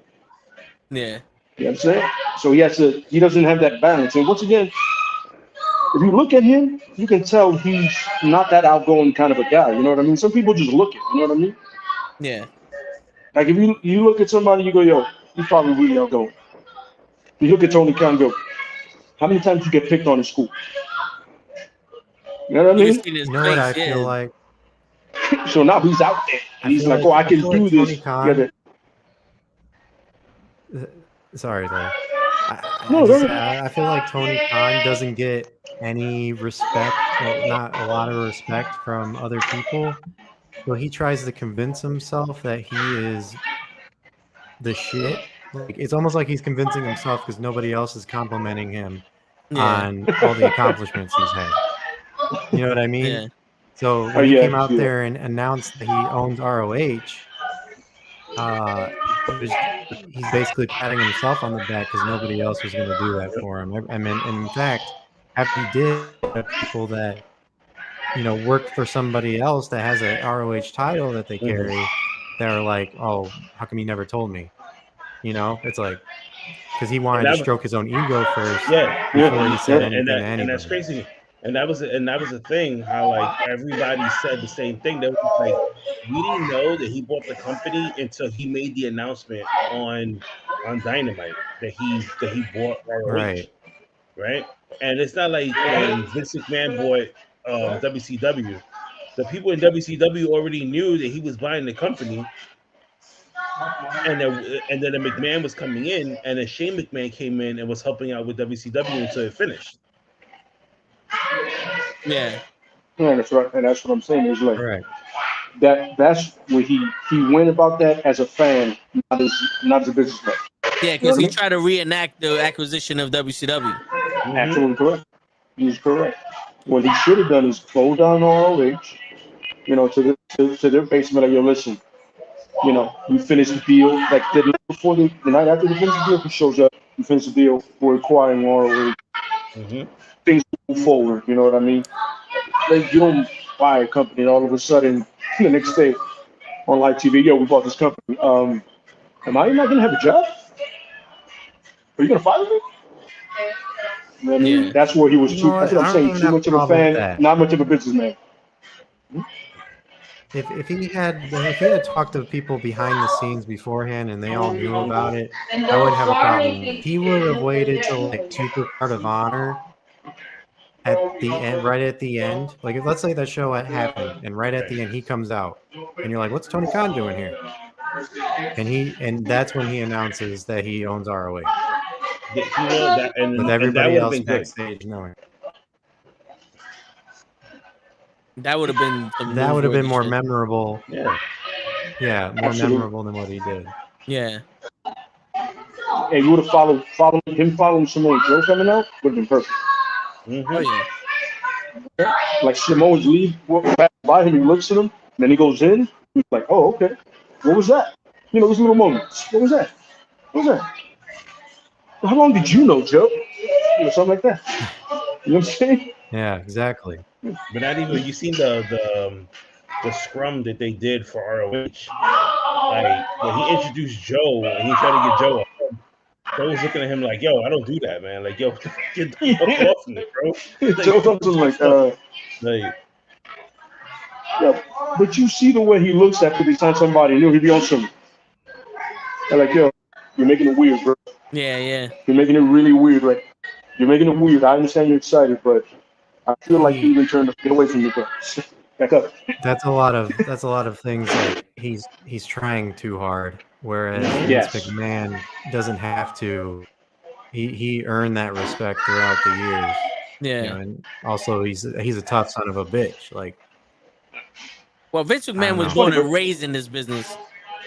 yeah, You know what I'm saying? So he doesn't have that balance. And once again, if you look at him, you can tell he's not that outgoing kind of a guy. You know what I mean? Some people just look it. You know what I mean? yeah. Like if you look at somebody, you go, yo, he's probably really outgoing. You look at Tony Khan, go, how many times you get picked on in school? You know what I mean? You know what I feel like? So now he's out there. And he's like, oh, I can do this. Khan, sorry, though. I feel like Tony Khan doesn't get any respect, not a lot of respect from other people. So he tries to convince himself that he is the shit. Like it's almost like he's convincing himself because nobody else is complimenting him on all the accomplishments he's had. You know what I mean? Yeah. So when he came out there and announced that he owns ROH, he's basically patting himself on the back because nobody else was going to do that for him. I mean, in fact, after he did, people that work for somebody else that has a ROH title that they carry, that are like, "Oh, how come you never told me?" It's like because he wanted to stroke his own ego first, before he said anything to anybody. And that's crazy. And that was a thing. How like everybody said the same thing. That was like we didn't know that he bought the company until he made the announcement on Dynamite that he bought ROH. Right. And it's not like when Vince McMahon bought WCW. The people in WCW already knew that he was buying the company. And then the McMahon was coming in, and then Shane McMahon came in and was helping out with WCW until it finished. Yeah, that's right, and that's what I'm saying. Is like that's where he went about that as a fan, not as a businessman. Yeah, because he tried to reenact the acquisition of WCW. Absolutely correct. He's correct. What he should have done is go down ROH, to their basement. Like, yo, listen, we finished the deal. Like the night before the night after the finish the deal, he shows up. We finished the deal. We're acquiring ROH. Things move forward. You know what I mean? Like you don't buy a company and all of a sudden the next day on live TV, yo, we bought this company. Am I not gonna have a job? Are you gonna fire me? You know what I mean? Yeah. That's where he was You too. know That's what? what I'm I don't saying. even Too have much a of a problem with fan, that. not much of a businessman. If he had talked to people behind the scenes beforehand and they all knew about it, I wouldn't have a problem. He would have waited till like Supercard of Honor at the end, right at the end. Like, if, let's say that show had happened, and right at the end he comes out, and you're like, "What's Tony Khan doing here?" And that's when he announces that he owns ROH, You know that, with and that everybody would have else been good. backstage knowing. That would have been some That would have been newsworthy more shit. memorable. Yeah. Yeah, more Absolutely. memorable than what he did. Yeah. And you would have followed him following Samoa Joe coming out would have been perfect. Mm-hmm. Oh yeah. Like Samoa's leave back by him, he looks at him, then he goes in. He's like, "Oh, okay. What was that? You know, those little moments. What was that? What was that? How long did you know, Joe? You know, something like that. You know what I'm saying? Yeah, exactly. But not even you seen the scrum that they did for ROH. Like when he introduced Joe and he tried to get Joe, Joe was looking at him like, "Yo, I don't do that, man. Like, yo, get the fuck off me, bro." Like, Joe something like, like, yeah. But you see the way he looks after they sign somebody new. He be on some. They're like, "Yo, you're making it weird, bro. Yeah. Yeah. You're making it really weird. Like, you're making it weird. I understand you're excited, but I feel like you've been trying to get away from me, bro. Back up." That's a lot of things. Like, he's trying too hard, whereas Yes. Vince McMahon doesn't have to. He earned that respect throughout the years. Yeah. You know, and also he's a tough son of a bitch. Like, Well, Vince I McMahon don't was know. born and raised in this business.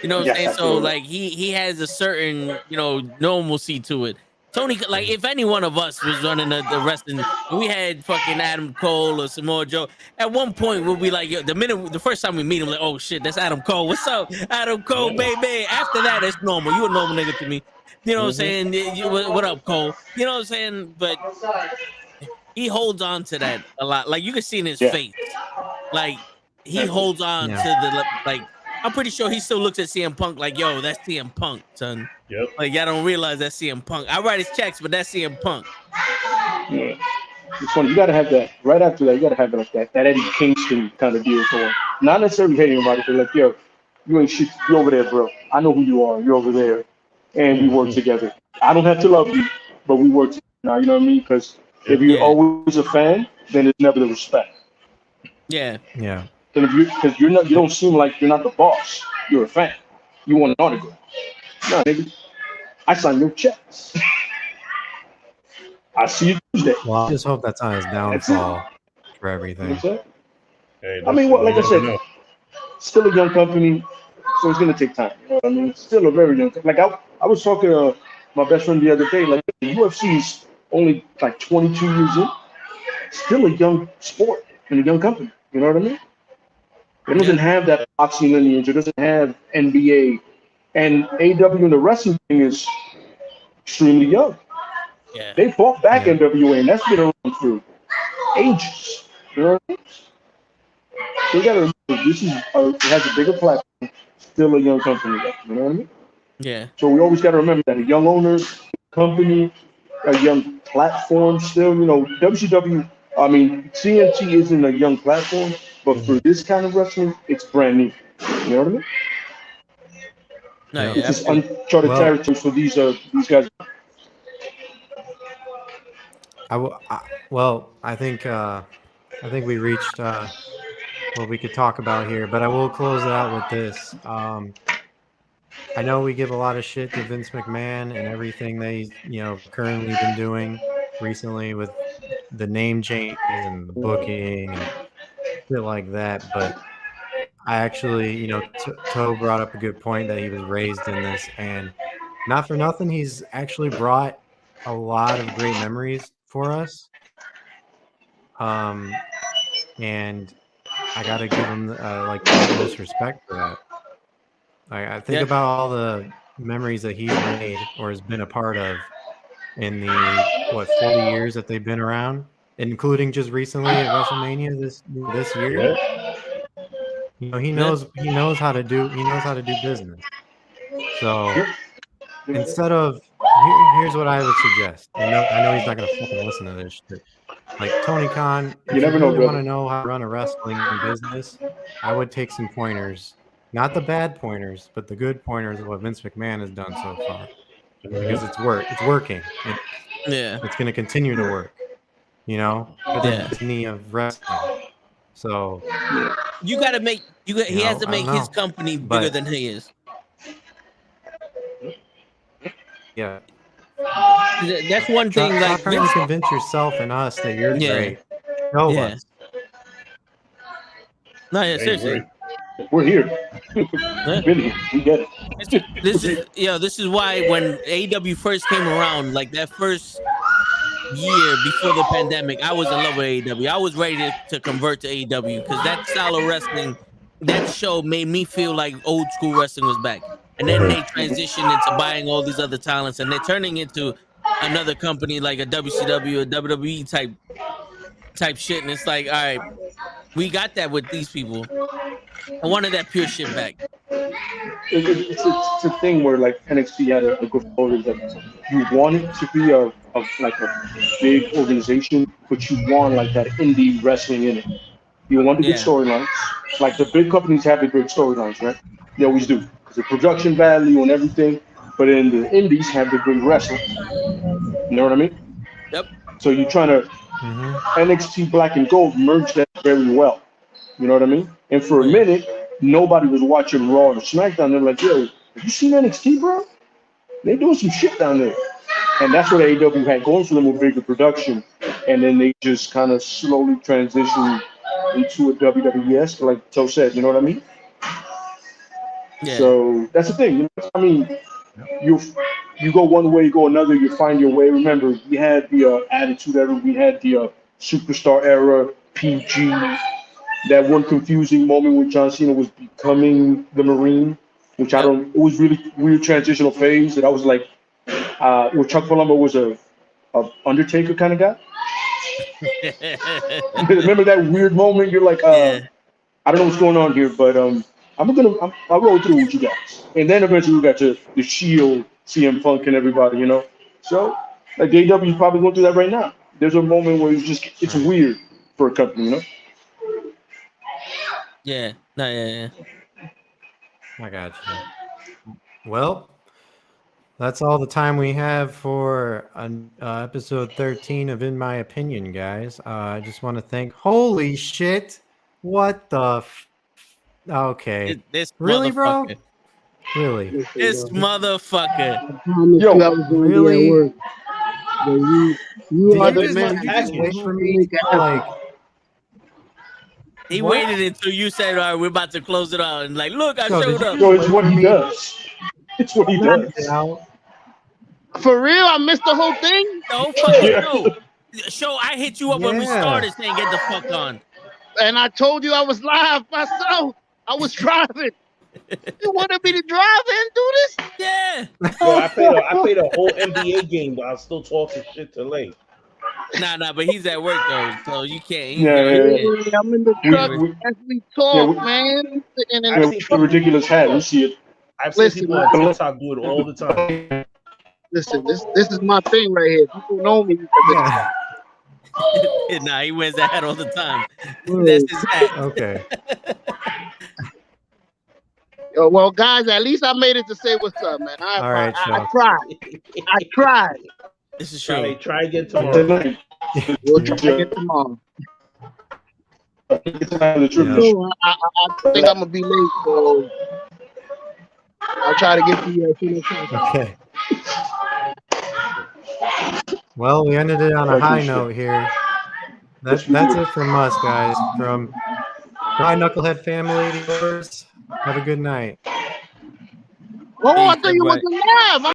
You know what I'm Yes, saying? So absolutely. like he has a certain, you know, normalcy to it. Tony, like if any one of us was running the wrestling, and we had fucking Adam Cole or Samoa Joe, at one point we'll be like, yo, the first time we meet him, like, oh shit, that's Adam Cole. What's up, Adam Cole, baby? After that, it's normal. You a normal nigga to me. You know what I'm saying? What up, Cole? You know what I'm saying? But he holds on to that a lot. Like you can see in his Yeah. face, like he holds on Yeah. to the like. I'm pretty sure he still looks at CM Punk like, yo, that's CM Punk, son. yep. Like y'all don't realize that's CM Punk. I write his checks, but that's CM Punk. Yeah. It's funny. You got to have that. Right after that, you got to have like that Eddie Kingston kind of deal going. Not necessarily hating about it, but like, yo, you ain't shit. You over there, bro. I know who you are. You're over there, and we work together. I don't have to love you, but we work together now. You know what I mean? Because if you're Yeah. always a fan, then it's never the respect. Yeah. Yeah. And if you don't seem like you're not the boss. You're a fan. You want an autograph. No, nigga. I sign your checks. I see you Tuesday. Well, I just hope that's not his downfall for You know everything. what I'm saying? Hey, I mean, what? Like I listen, said, no. still a young company, so it's gonna take time. You know what I mean? It's still a very young. Like I was talking to my best friend the other day. Like the UFC's only like 22 years in. Still a young sport and a young company. You know what I mean? It doesn't have that boxing lineage. It doesn't have NBA, and AW and the wrestling thing is extremely young. Yeah. They fought back Yeah. NWA, and that's been around for ages. You know what I mean? So you gotta remember, it has a bigger platform, still a young company, though, you know what I mean? Yeah. So we always gotta remember that a young owner, company, a young platform still, you know, WCW, I mean, CNT isn't a young platform, but for this kind of wrestling, it's brand new. You know what I mean? No, Yep. yeah, It's just absolutely. uncharted Well, territory for these guys. I think we reached what we could talk about here, but I will close it out with this. I know we give a lot of shit to Vince McMahon and everything they, currently been doing recently with the name changes and the booking and shit like that. But I actually, Toe brought up a good point that he was raised in this, and not for nothing, he's actually brought a lot of great memories for us. And I gotta give him the utmost respect for that. I think Yeah. about all the memories that he's made or has been a part of in the 40 years that they've been around, including just recently at WrestleMania this year. Yep. He knows how to do business. So instead of here's what I would suggest. I know he's not gonna fucking listen to this shit. Like Tony Khan, if You you never know, really want brother. to know how to run a wrestling business, I would take some pointers, not the bad pointers, but the good pointers of what Vince McMahon has done so far, because it's working. Yeah. It's going to continue to work. You know, for the Yeah. destiny of wrestling. So You got to make he has to I don't make his know. company bigger But than he is. yeah, That's one thing. stop Like trying Vince, to convince yourself and us that you're yeah, great. Show yeah. us. No, yeah, Hey, seriously. We're here. Yeah. Really, we get it. This is why when AEW first came around, like that first year before the pandemic, I was in love with AEW. I was ready to convert to AEW because that style of wrestling, that show made me feel like old school wrestling was back. And then they transitioned into buying all these other talents, and they're turning into another company like a WCW or WWE type shit. And it's like, all right, we got that with these people. I wanted that pure shit back. It's a thing where like NXT had a good quality that you want it to be like a big organization, but you want like that indie wrestling in it. You want the good Yeah. storylines. Like the big companies have the great storylines, right? They always do because the production value and everything. But then the indies have the great wrestling. You know what I mean? Yep. So you're trying to Mm-hmm. NXT Black and Gold merge that very well. You know what I mean? And for a Yeah. minute, nobody was watching Raw or SmackDown. They're like, yo, have you seen NXT, bro? They're doing some shit down there. And that's what AEW had going for them with bigger production. And then they just kind of slowly transitioned into a WWES, like Toe said, you know what I mean? Yeah. So that's the thing. You know? I mean, you go one way, you go another, you find your way. Remember, we had the Attitude Era, we had the Superstar Era, PG. That one confusing moment when John Cena was becoming the Marine, which I Yep. don't. It was really weird transitional phase. That I was like, where Chuck Palumbo was a Undertaker kind of guy. Remember that weird moment? You're like, Yeah. I don't know what's going on here, but I'll roll through with you guys. And then eventually we got to the Shield, CM Punk, and everybody, you know. So like AEW is probably going through that right now. There's a moment where it's weird for a company, you know. Yeah. No, yeah. I got you. Well, that's all the time we have for episode 13 of In My Opinion, guys. I just want to thank. Holy shit! What the? Okay. This Really, bro? motherfucker. Really? This motherfucker. I promise Yo, you I was gonna be at Really? work. But you are Did the you man. just You wait have for to me make it to happen. like? He What? waited until you said, all right, we're about to close it out. And like, look, I So did showed you up. yo, just it's wait what for he me does. It's what he to does. get out? For real, I missed the whole thing. No fucking Yeah. show. Show, I hit you up when we Yeah. started saying get the fuck on. And I told you I was live myself. I was driving. You wanted me to drive and do this? Yeah. Yo, I played a whole NBA game, but I'm still talking shit to late. Nah, but he's at work though, so you can't. He's Yeah, gonna, yeah, Yeah, I'm in the truck we, as we talk, we, man. I'm sitting in I've the seen the truck. ridiculous hat. You see it. I've seen Listen, people on TikTok do it all the time. listen. This is my thing right here. People know me because Yeah. nah, he wears that hat all the time. of That's this. his hat. Okay. Yo, well, guys, at least I made it to say what's up, man. All right, I Sean. tried. I tried. This is true. Try again tomorrow. Tonight. We'll try again tomorrow. The tribute. Yeah. So I think I'm gonna be late, so I'll try to get to you as soon as possible. Okay. Well, we ended it on a high note here. That's it from us, guys. From my Knucklehead family to yours. Have a good night. Oh, I Peace, thought you everybody. wasn't live.